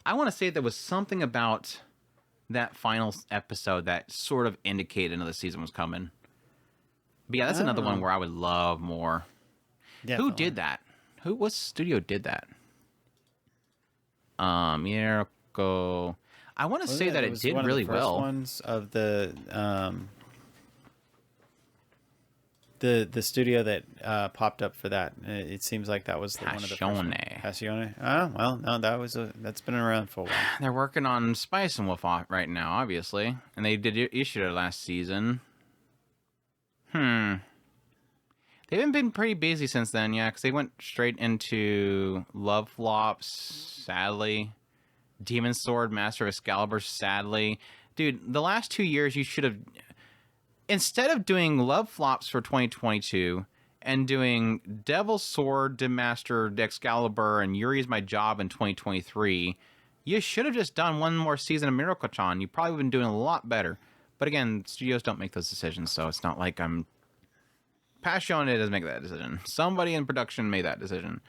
I want to say there was something about that final episode that sort of indicated another season was coming. But yeah, that's another one where I would love more. Definitely. Who did that? What studio did that? Miroku. I want to say that it did really well. Ones of the studio that popped up for that. It seems like that was one of the first ones. Passione. Oh well, no, that's been around for a while. They're working on Spice and Wolf right now, obviously, and they did issue it last season. They've been pretty busy since then, yeah, because they went straight into Love Flops, sadly. Demon Sword, Master of Excalibur, sadly. Dude, the last 2 years you should have... Instead of doing Love Flops for 2022 and doing Devil Sword, Master Excalibur, and Yuri Is My Job in 2023, you should have just done one more season of Miroku-chan. You probably would have been doing a lot better. But again, studios don't make those decisions, so it's not like I'm... Passione doesn't make that decision. Somebody in production made that decision.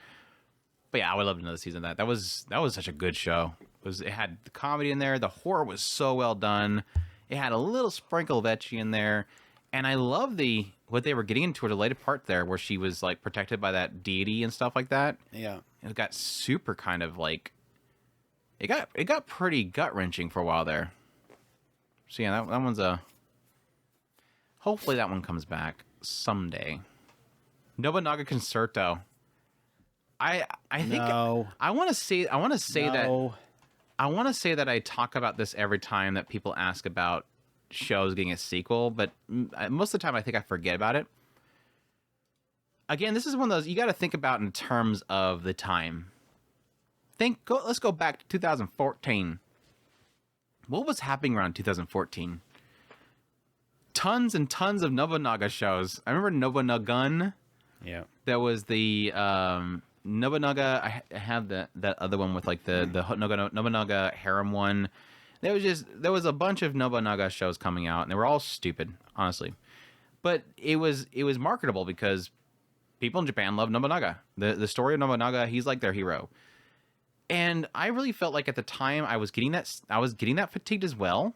But yeah, I would love another season of that. That was such a good show. It had the comedy in there. The horror was so well done. It had a little sprinkle of ecchi in there. And I love what they were getting into the later part there where she was like protected by that deity and stuff like that. Yeah. It got super kind of like... It got pretty gut-wrenching for a while there. So yeah, that one's a... Hopefully that one comes back someday. Nobunaga Concerto. I think no. I want to say that I talk about this every time that people ask about shows getting a sequel, but most of the time I think I forget about it. Again, this is one of those you got to think about in terms of the time. Let's go back to 2014. What was happening around 2014? Tons and tons of Nobunaga shows. I remember Nobunagun. Yeah. There was the Nobunaga. I have that other one with like the Nobunaga harem one. There was a bunch of Nobunaga shows coming out, and they were all stupid, honestly. But it was marketable because people in Japan love Nobunaga. The story of Nobunaga, he's like their hero. And I really felt like at the time I was getting that fatigued as well.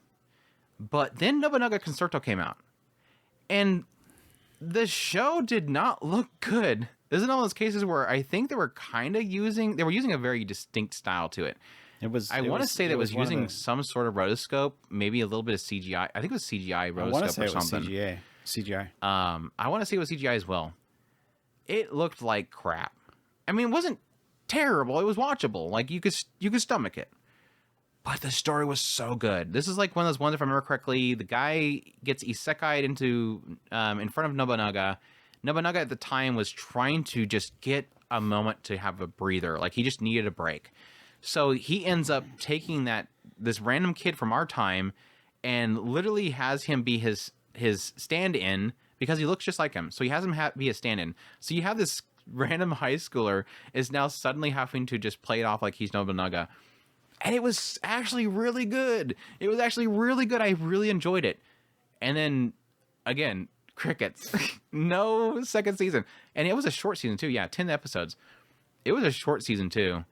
But then Nobunaga Concerto came out. And the show did not look good. This is one of those cases where I think they were using a very distinct style to it. I want to say that it was using some sort of rotoscope, maybe a little bit of CGI. I think it was CGI rotoscope or something. CGI. I want to say it was CGI as well. It looked like crap. I mean, it wasn't terrible. It was watchable. Like you could stomach it. But the story was so good. This is like one of those ones, if I remember correctly, the guy gets isekai'd into in front of Nobunaga. Nobunaga at the time was trying to just get a moment to have a breather. Like he just needed a break. So he ends up taking this random kid from our time and literally has him be his stand-in because he looks just like him. So he has him be a stand-in. So you have this random high schooler is now suddenly having to just play it off like he's Nobunaga. And it was actually really good. It was actually really good. I really enjoyed it. And then, again, crickets. No second season. And it was a short season, too. Yeah, 10 episodes. It was a short season, too.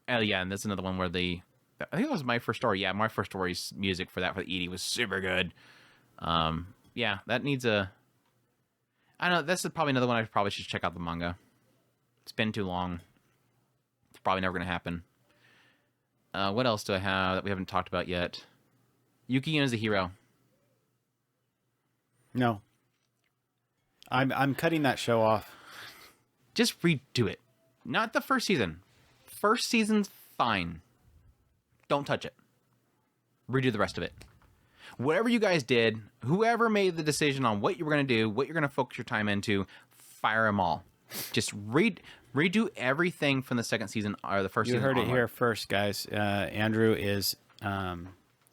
Oh, yeah, and that's another one where I think it was My First Story. Yeah, My First Story's music for Edie was super good. Yeah, that needs a... I don't know, that's probably another one I probably should check out the manga. It's been too long. It's probably never going to happen. What else do I have that we haven't talked about yet? Yuki is a hero. No. I'm cutting that show off. Just redo it. Not the first season. First season's fine. Don't touch it. Redo the rest of it. Whatever you guys did, whoever made the decision on what you were going to do, what you're going to focus your time into, fire them all. Just redo everything from the second season or the first You season. heard it onward. here first, guys. Andrew is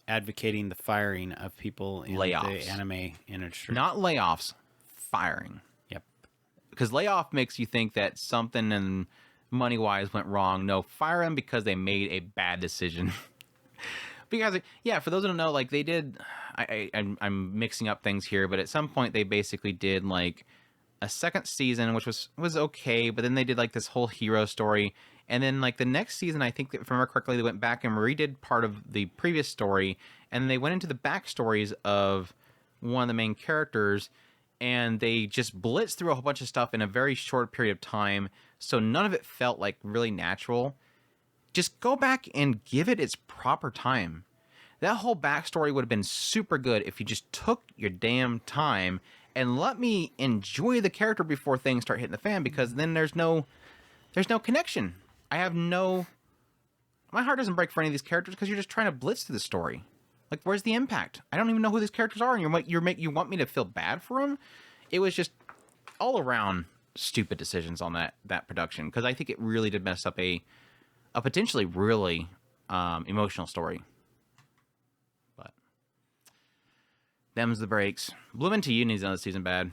advocating the firing of people in Layoffs. the anime industry. Not layoffs, firing. Yep. Because layoff makes you think that something and money-wise went wrong. No, fire them because they made a bad decision. Because, yeah, for those who don't know, like, they did... I'm mixing up things here, but at some point they basically did, like, a second season, which was okay, but then they did, like, this whole hero story. And then, like, the next season, I think, if I remember correctly, they went back and redid part of the previous story, and they went into the backstories of one of the main characters, and they just blitzed through a whole bunch of stuff in a very short period of time, so none of it felt, like, really natural. Just go back and give it its proper time. That whole backstory would have been super good if you just took your damn time and let me enjoy the character before things start hitting the fan, because then there's no connection. I have no... My heart doesn't break for any of these characters because you're just trying to blitz through the story. Like, where's the impact? I don't even know who these characters are, and you want me to feel bad for them? It was just all around stupid decisions on that production, because I think it really did mess up a potentially really emotional story. But them's the breaks. Bloomin' to You needs another season bad.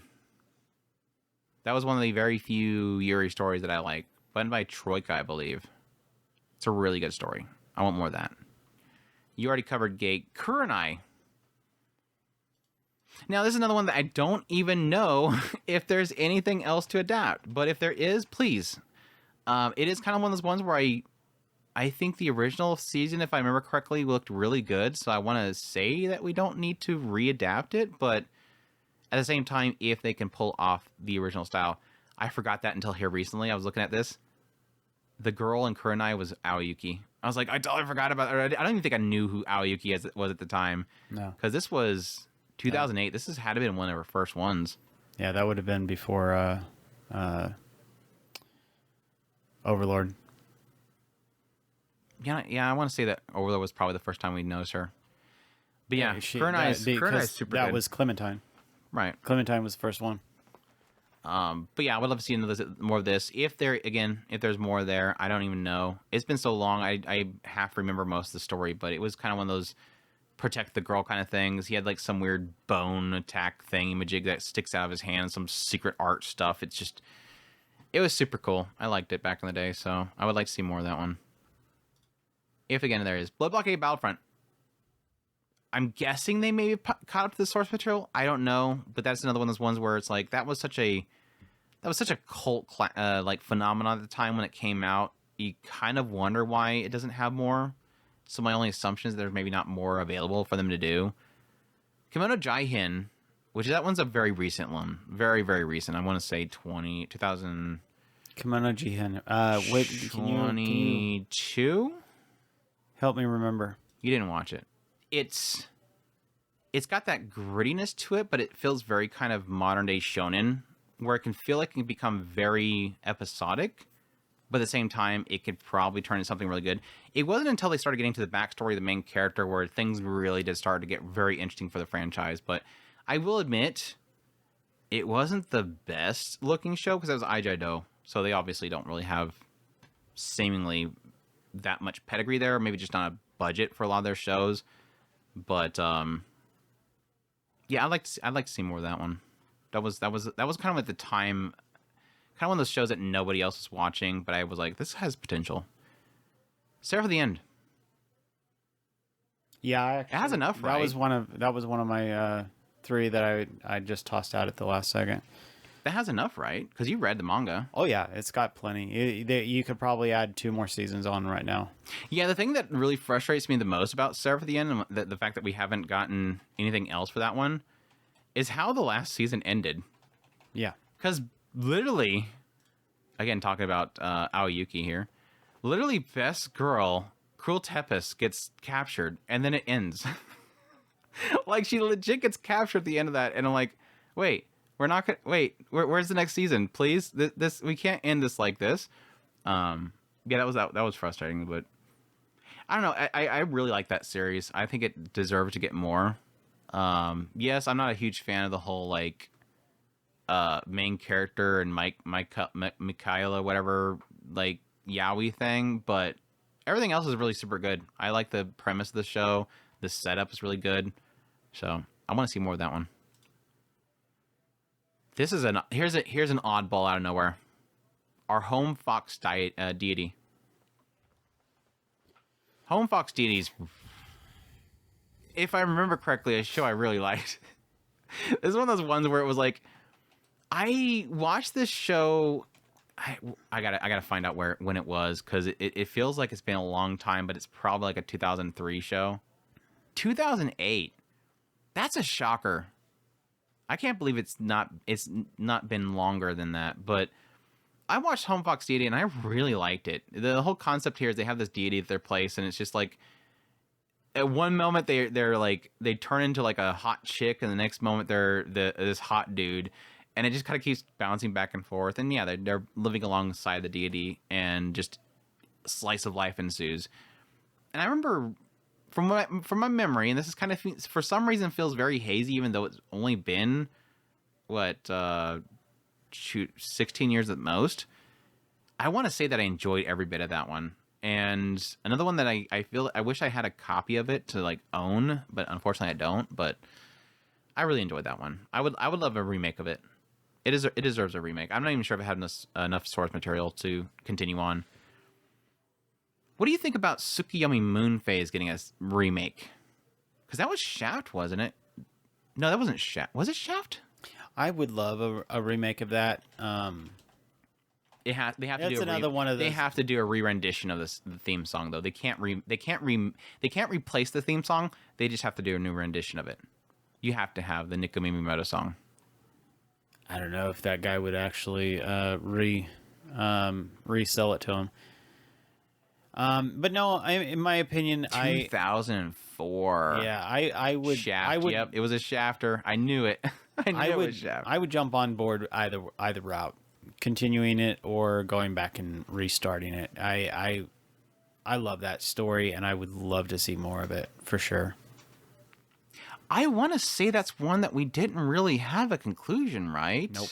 That was one of the very few Yuri stories that I like. Done by Troika, I believe. It's a really good story. I want more of that. You already covered Gate. Kurenai. Now, this is another one that I don't even know if there's anything else to adapt. But if there is, please. It is kind of one of those ones where I think the original season, if I remember correctly, looked really good. So I want to say that we don't need to readapt it. But at the same time, if they can pull off the original style. I forgot that until here recently. I was looking at this. The girl in Kurenai was Aoyuki. I was like, I totally forgot about her. I don't even think I knew who Aoyuki was at the time. No. Because this was 2008. This had to have been one of her first ones. Yeah, that would have been before Overlord. Yeah, I want to say that Overlord was probably the first time we noticed her. But yeah, Kurenai's super that good. was Clementine. Right. Clementine was the first one. But yeah, I would love to see more of this. If there's more there, I don't even know. It's been so long, I half remember most of the story, but it was kind of one of those protect the girl kind of things. He had like some weird bone attack thingamajig that sticks out of his hand, some secret art stuff. It was super cool. I liked it back in the day, so I would like to see more of that one. If again there is Blood Blockade Battlefront. I'm guessing they may have caught up to the source material. I don't know, but that's another one of those ones where it's like that was such a cult like phenomenon at the time when it came out. You kind of wonder why it doesn't have more. So my only assumption is there's maybe not more available for them to do. Kimono Jaihin, that one's a very recent one, very very recent. I want to say 2000. Kimono Jihen. Wait, can you help me remember? You didn't watch it. It's got that grittiness to it, but it feels very kind of modern day shonen, where it can feel like it can become very episodic, but at the same time, it could probably turn into something really good. It wasn't until they started getting to the backstory of the main character where things really did start to get very interesting for the franchise. But I will admit, it wasn't the best looking show because it was Aijaido, so they obviously don't really have seemingly that much pedigree there, or maybe just not a budget for a lot of their shows. But yeah, I'd like to see more of that one. That was kind of at the time, kind of one of those shows that nobody else was watching, but I was like, this has potential. Sarah for the End. Yeah, it has enough, right? That was one of my 3 that I just tossed out at the last second. That has enough, right? Because you read the manga. Oh yeah, it's got plenty. You could probably add 2 more seasons on right now. Yeah, the thing that really frustrates me the most about Sarah for the End, and the fact that we haven't gotten anything else for that one, is how the last season ended. Yeah. Because literally, again, talking about Aoyuki here, literally best girl, Cruel Tempest, gets captured, and then it ends. Like, she legit gets captured at the end of that, and I'm like, wait. We're not gonna wait. Where's the next season, please? This we can't end this like this. Yeah, that was frustrating, but I don't know. I really like that series. I think it deserves to get more. Yes, I'm not a huge fan of the whole like main character and Michaela, whatever, like Yowie thing, but everything else is really super good. I like the premise of the show. The setup is really good. So I want to see more of that one. This is here's an oddball out of nowhere. Our home fox deity. Home fox deities. If I remember correctly, a show I really liked. This is one of those ones where it was like, I watched this show. I gotta find out when it was, because it feels like it's been a long time, but it's probably like a 2003 show. 2008. That's a shocker. I can't believe it's not been longer than that. But I watched Home Fox Deity and I really liked it. The whole concept here is they have this deity at their place, and it's just like, at one moment they're like, they turn into like a hot chick, and the next moment they're this hot dude, and it just kind of keeps bouncing back and forth. And yeah, they're living alongside the deity, and just a slice of life ensues. And I remember from my memory, and this is kind of, for some reason, feels very hazy, even though it's only been 16 years at most. I want to say that I enjoyed every bit of that one. And another one that I feel, I wish I had a copy of it to like own, but unfortunately I don't. But I really enjoyed that one. I would love a remake of it. It deserves a remake. I'm not even sure if it had enough source material to continue on. What do you think about Tsukiyomi Moon Phase getting a remake? Because that was Shaft, wasn't it? No, that wasn't Shaft. Was it Shaft? I would love a remake of that. They have to That's do another one of those. They have to do a re-rendition of the theme song, though. They can't replace the theme song. They just have to do a new rendition of it. You have to have the Nikomimi Moto song. I don't know if that guy would actually resell it to him. But no, in my opinion, 2004. I would. Shaft. I would. Yep, it was a shafter. I knew it. It was Shaft. I would jump on board either route, continuing it or going back and restarting it. I love that story, and I would love to see more of it for sure. I want to say that's one that we didn't really have a conclusion, right? Nope.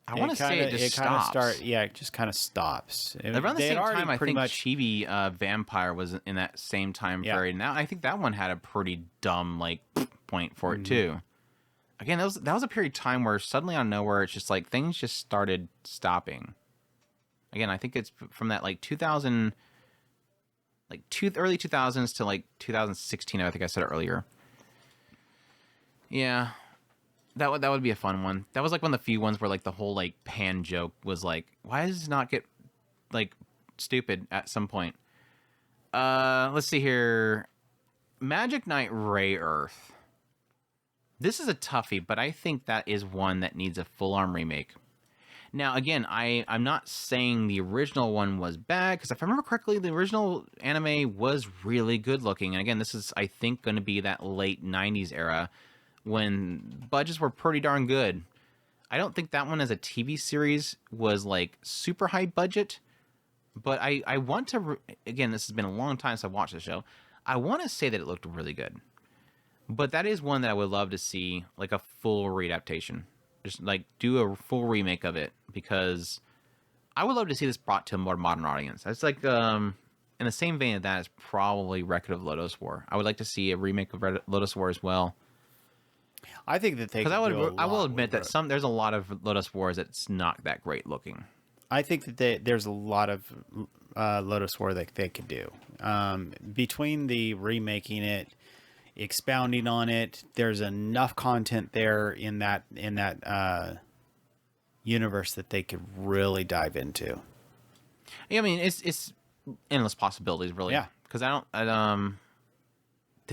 I want to say it just stops. It just kind of stops. Around the same time, I think Chibi Vampire was in that same time period. Now I think that one had a pretty dumb like point for it too. Again, that was a period of time where suddenly out of nowhere, it's just like things just started stopping. Again, I think it's from that like 2000, early 2000s to like 2016. I think I said it earlier. Yeah. That would be a fun one. That was like one of the few ones where like the whole like pan joke was like, why does this not get like stupid at some point? Let's see here. Magic Knight Ray Earth. This is a toughie, but I think that is one that needs a full-on remake. Now, again, I'm not saying the original one was bad, because if I remember correctly, the original anime was really good looking. And again, this is, I think, going to be that late 90s era, when budgets were pretty darn good. I don't think that one as a TV series was like super high budget, but I want to, again, this has been a long time since I watched the show. I want to say that it looked really good, but that is one that I would love to see like a full readaptation, just like do a full remake of it, because I would love to see this brought to a more modern audience. It's like, in the same vein of that is probably Record of Lodoss War. I would like to see a remake of Lodoss War as well. I think that they, because I will admit that there's a lot of Lodoss Wars that's not that great looking. I think that there's a lot of Lodoss War that they could do. Between the remaking it, expounding on it, there's enough content there in that universe that they could really dive into. Yeah, I mean, it's endless possibilities, really. Yeah, because did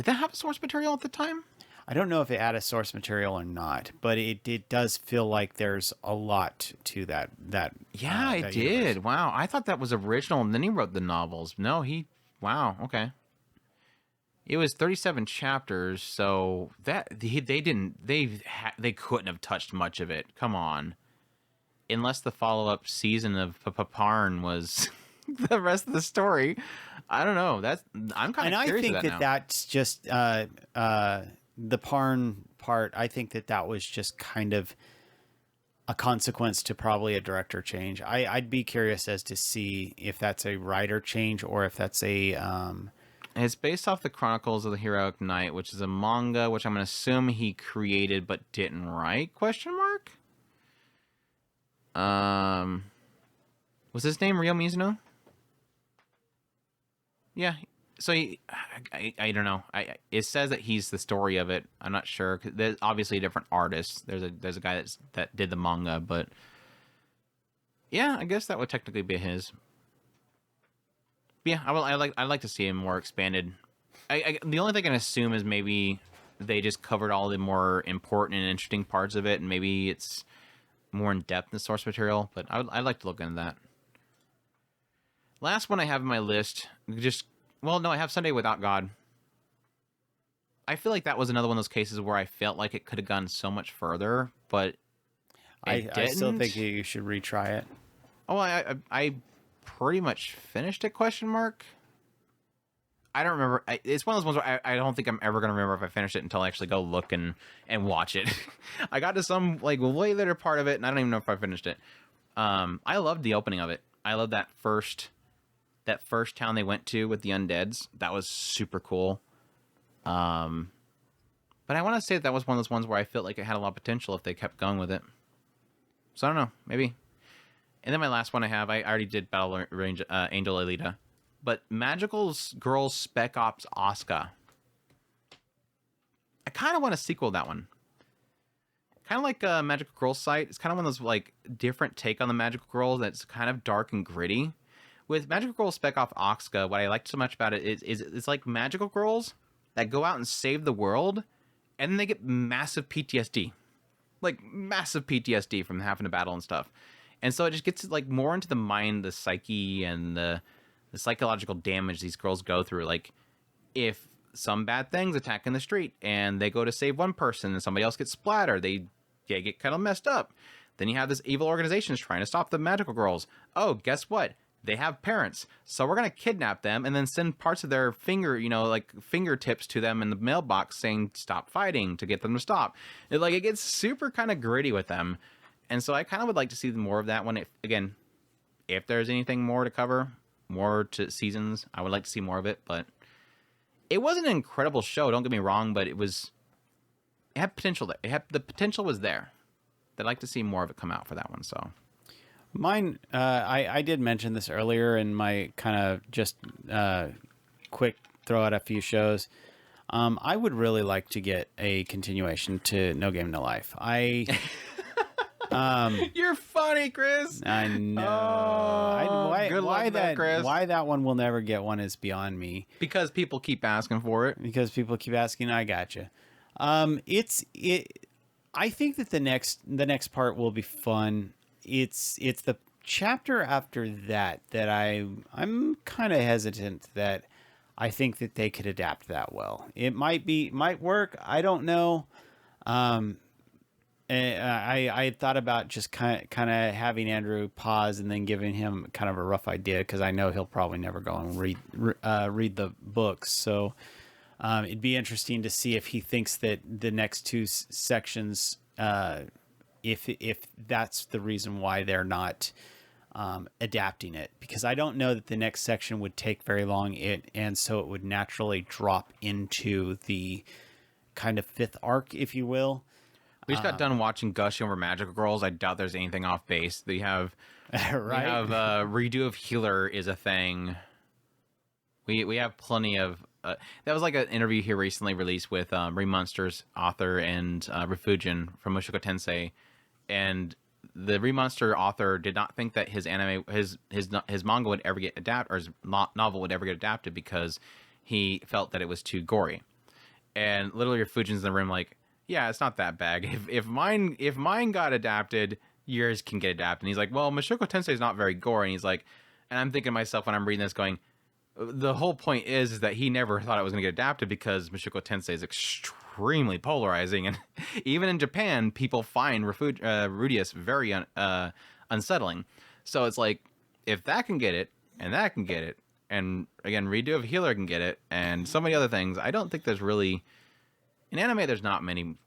that have a source material at the time? I don't know if it had a source material or not, but it does feel like there's a lot to that. Yeah, it did. Universe. Wow, I thought that was original, and then he wrote the novels. No, wow, okay. It was 37 chapters, so that they couldn't have touched much of it. Come on, unless the follow-up season of Paparn was the rest of the story. I don't know. I'm kind of curious. And I think that that's just the Parn part, I think that was just kind of a consequence to probably a director change. I'd be curious as to see if that's a writer change or if that's a It's based off the Chronicles of the Heroic Knight, which is a manga, which I'm going to assume he created but didn't write, question mark? Was his name Ryo Mizuno? Yeah. So I don't know. It says that he's the story of it. I'm not sure. There's obviously a different artist. There's a guy that did the manga, but yeah, I guess that would technically be his. But yeah, I'd like to see him more expanded. The only thing I can assume is maybe they just covered all the more important and interesting parts of it, and maybe it's more in depth in the source material. But I'd like to look into that. Last one I have in my list, I have Sunday Without God. I feel like that was another one of those cases where I felt like it could have gone so much further, but I still think you should retry it. Oh, I pretty much finished it, question mark? I don't remember. It's one of those ones where I don't think I'm ever going to remember if I finished it until I actually go look and watch it. I got to some like way later part of it, and I don't even know if I finished it. I loved the opening of it. I loved that first town they went to with the undeads. That was super cool. But I want to say that was one of those ones where I felt like it had a lot of potential if they kept going with it. So I don't know, maybe. And then my last one I already did Battle Range Angel Alita. But Magical Girls Spec Ops Asuka. I kind of want a sequel to that one. Kind of like a Magical Girls site. It's kind of one of those like different take on the Magical Girls that's kind of dark and gritty. With Magical Girls Spec Ops Asuka, what I liked so much about it is it's like Magical Girls that go out and save the world, and then they get massive PTSD. Like massive PTSD from having to battle and stuff. And so it just gets like more into the mind, the psyche, and the psychological damage these girls go through. Like if some bad things attack in the street and they go to save one person and somebody else gets splattered, they get kind of messed up. Then you have this evil organization trying to stop the magical girls. Oh, guess what? They have parents. So we're going to kidnap them and then send parts of their fingertips to them in the mailbox saying stop fighting to get them to stop. It gets super kind of gritty with them. And so I kind of would like to see more of that one. If there's anything more to cover, more to seasons, I would like to see more of it. But it wasn't an incredible show, don't get me wrong, but it had potential there. The potential was there. I'd like to see more of it come out for that one. So mine, I did mention this earlier in my kind of just quick throw out a few shows. I would really like to get a continuation to No Game No Life. You're funny, Chris. I know. Chris. Why that one will never get one is beyond me. Because people keep asking for it. Because people keep asking. I gotcha. I think that the next part will be fun. It's the chapter after that I'm kind of hesitant that I think that they could adapt that well. It might work. I don't know. I thought about just kind of having Andrew pause and then giving him kind of a rough idea because I know he'll probably never go and read the books. So it'd be interesting to see if he thinks that the next two sections, if that's the reason why they're not adapting it, because I don't know that the next section would take very long. And so it would naturally drop into the kind of fifth arc, if you will. We just got done watching Gushing Over Magical Girls. I doubt there's anything off base. They have right. We have redo of Healer is a thing. We have plenty of that was like an interview here recently released with Remonster's author and Refugin from Mushoku Tensei, and the Remonster author did not think that his manga would ever get adapted, or his novel would ever get adapted, because he felt that it was too gory. And literally Refugin's in the room like, yeah, it's not that bad. If mine got adapted, yours can get adapted. And he's like, well, Mushoku Tensei is not very gory. And he's like, and I'm thinking to myself when I'm reading this going, the whole point is that he never thought it was going to get adapted because Mushoku Tensei is extremely polarizing. And even in Japan, people find Rudius very unsettling. So it's like, if that can get it, and that can get it, and again, redo of Healer can get it, and so many other things, I don't think there's really In anime, there's not many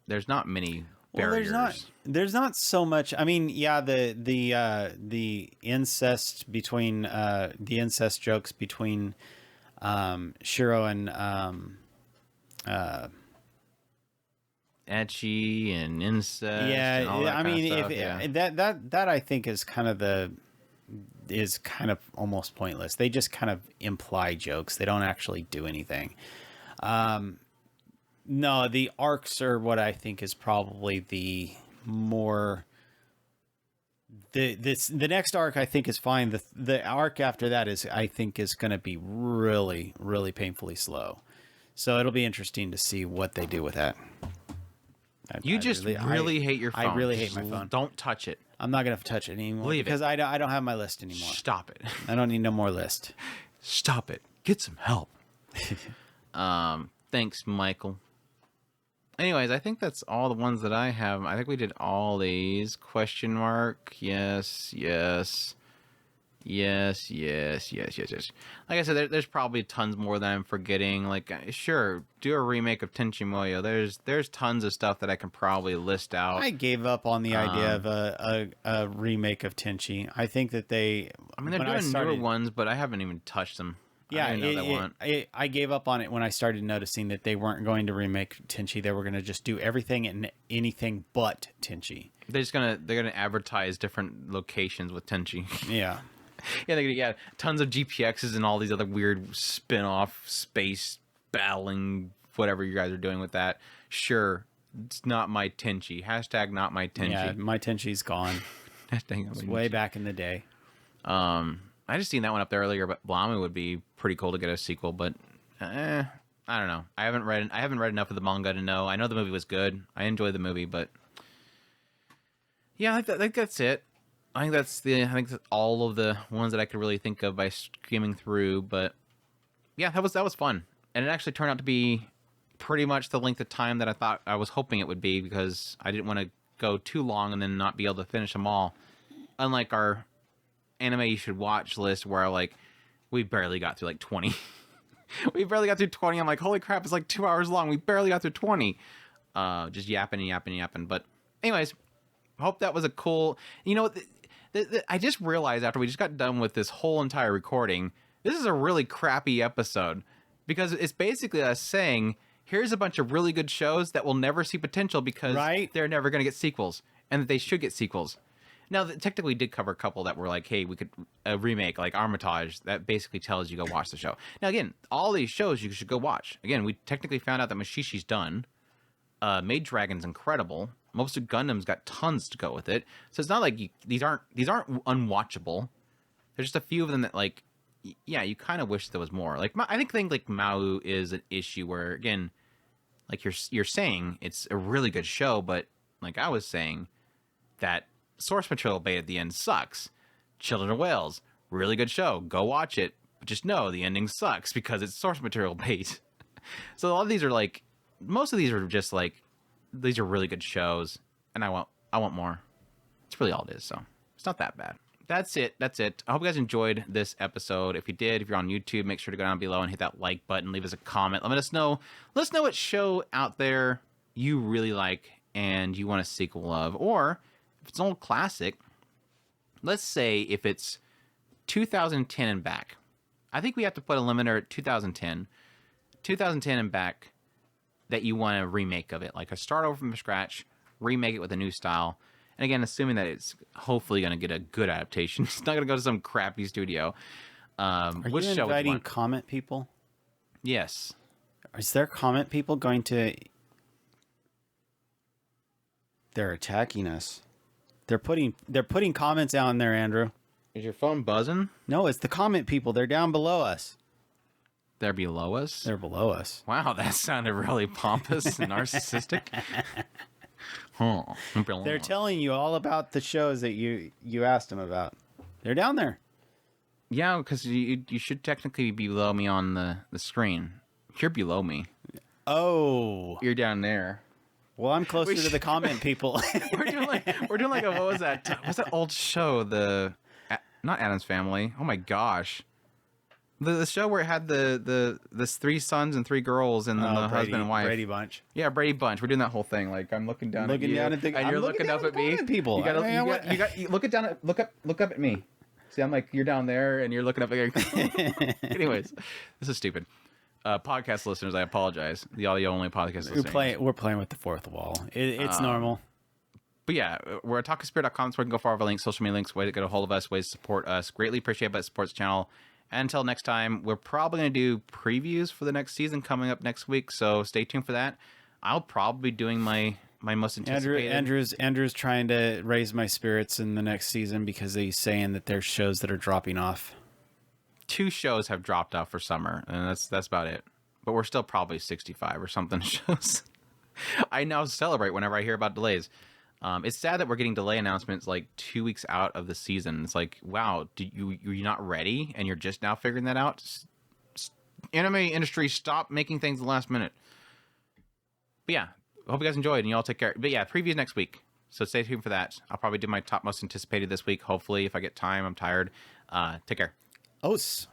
Well, barriers. there's not so much. I mean, yeah, the incest between the incest jokes between Shiro and Ecchi and incest. yeah, and all that I kind mean, of if stuff, yeah. that I think is kind of almost pointless. They just kind of imply jokes. They don't actually do anything. No, the arcs are what I think is probably the more the next arc I think is fine. The arc after that is I think is going to be really really painfully slow. So it'll be interesting to see what they do with that. You just really hate your phone. I really hate Just my phone. Don't touch it. I'm not going to touch it anymore Leave it. because I don't have my list anymore. Stop it. I don't need no more list. Stop it. Get some help. Thanks, Michael. Anyways, I think that's all the ones that I have. I think we did all these. Question mark. Yes. Like I said, there's probably tons more that I'm forgetting. Like, sure, do a remake of Tenchi Muyo. There's tons of stuff that I can probably list out. I gave up on the idea of a remake of Tenchi. I think that they're doing newer ones, but I haven't even touched them. Yeah, I gave up on it when I started noticing that they weren't going to remake Tenchi. They were going to just do everything and anything but Tenchi. they're gonna advertise different locations with Tenchi. Yeah. Yeah, they're gonna get tons of GPXs and all these other weird spin-off space battling whatever you guys are doing with that. Sure, it's not my Tenchi. Hashtag not my Tenchi. Yeah, my Tenchi's gone. Hashtag It's way back in the day. I just seen that one up there earlier, but Blami would be pretty cool to get a sequel, but I don't know. I haven't read enough of the manga to know. I know the movie was good. I enjoyed the movie, but yeah, I think that's it. I think that's all of the ones that I could really think of by skimming through. But yeah, that was fun, and it actually turned out to be pretty much the length of time that I was hoping it would be, because I didn't want to go too long and then not be able to finish them all. Unlike our anime you should watch list, where like we barely got through like 20. We barely got through 20. I'm like, holy crap, it's like 2 hours long. We barely got through 20. Just yapping. But anyways, hope that was a cool, I just realized after we just got done with this whole entire recording, this is a really crappy episode, because it's basically us saying, here's a bunch of really good shows that will never see potential because they're never going to get sequels, and that they should get sequels. Now, technically, we did cover a couple that were like, hey, we could remake, like Armitage, that basically tells you go watch the show. Now, again, all these shows you should go watch. Again, we technically found out that Mashishi's done. Maid Dragon's incredible. Most of Gundam's got tons to go with it. So it's not like these aren't unwatchable. There's just a few of them that, like, yeah, you kind of wish there was more. Like, I think like Mau is an issue where, again, like you're saying it's a really good show, but like I was saying, that source material bait at the end sucks. Children of Whales, really good show. Go watch it. But just know the ending sucks because it's source material bait. So a lot of these are like, most of these are just like, these are really good shows, and I want more. That's really all it is, so it's not that bad. That's it. I hope you guys enjoyed this episode. If you did, if you're on YouTube, make sure to go down below and hit that like button. Leave us a comment. Let us know what show out there you really like and you want a sequel of. Or if it's an old classic, let's say if it's 2010 and back. I think we have to put a limiter at 2010. 2010 and back, that you want a remake of it. Like a start over from scratch, remake it with a new style. And again, assuming that it's hopefully going to get a good adaptation. It's not going to go to some crappy studio. Are you inviting comment people? Yes. Is there comment people going to... They're attacking us. They're putting comments out in there, Andrew. Is your phone buzzing? No, it's the comment people. They're down below us. They're below us? They're below us. Wow, that sounded really pompous and narcissistic. They're telling you all about the shows that you asked them about. They're down there. Yeah, because you should technically be below me on the screen. You're below me. Oh. You're down there. Well, I'm closer to the comment people. We're doing like a, what was that? What's that old show? Not Addams Family. Oh my gosh. The show where it had the three sons and three girls and then the husband and wife. Brady Bunch. Yeah, Brady Bunch. We're doing that whole thing. Like I'm looking down at you, and you're looking up at me. People, you look up at me. See, I'm like you're down there, and you're looking up again. Anyways, this is stupid. Podcast listeners, I apologize. The audio only podcast listeners. We're playing with the fourth wall. It's normal. But yeah, we're at talkingspirit.com, so where you can go for all of our links, social media links, way to get a hold of us, ways to support us. Greatly appreciate that supports the channel. And until next time, we're probably going to do previews for the next season coming up next week, so stay tuned for that. I'll probably be doing my most anticipated... Andrew's trying to raise my spirits in the next season because he's saying that there's shows that are dropping off. 2 shows have dropped off for summer, and that's about it. But we're still probably 65 or something shows. I now celebrate whenever I hear about delays. It's sad that we're getting delay announcements like 2 weeks out of the season. It's like, wow, you're not ready and you're just now figuring that out? Anime industry, stop making things the last minute. But yeah, hope you guys enjoyed and you all take care. But yeah, previews next week. So stay tuned for that. I'll probably do my top most anticipated this week. Hopefully, if I get time, I'm tired. Take care. Os.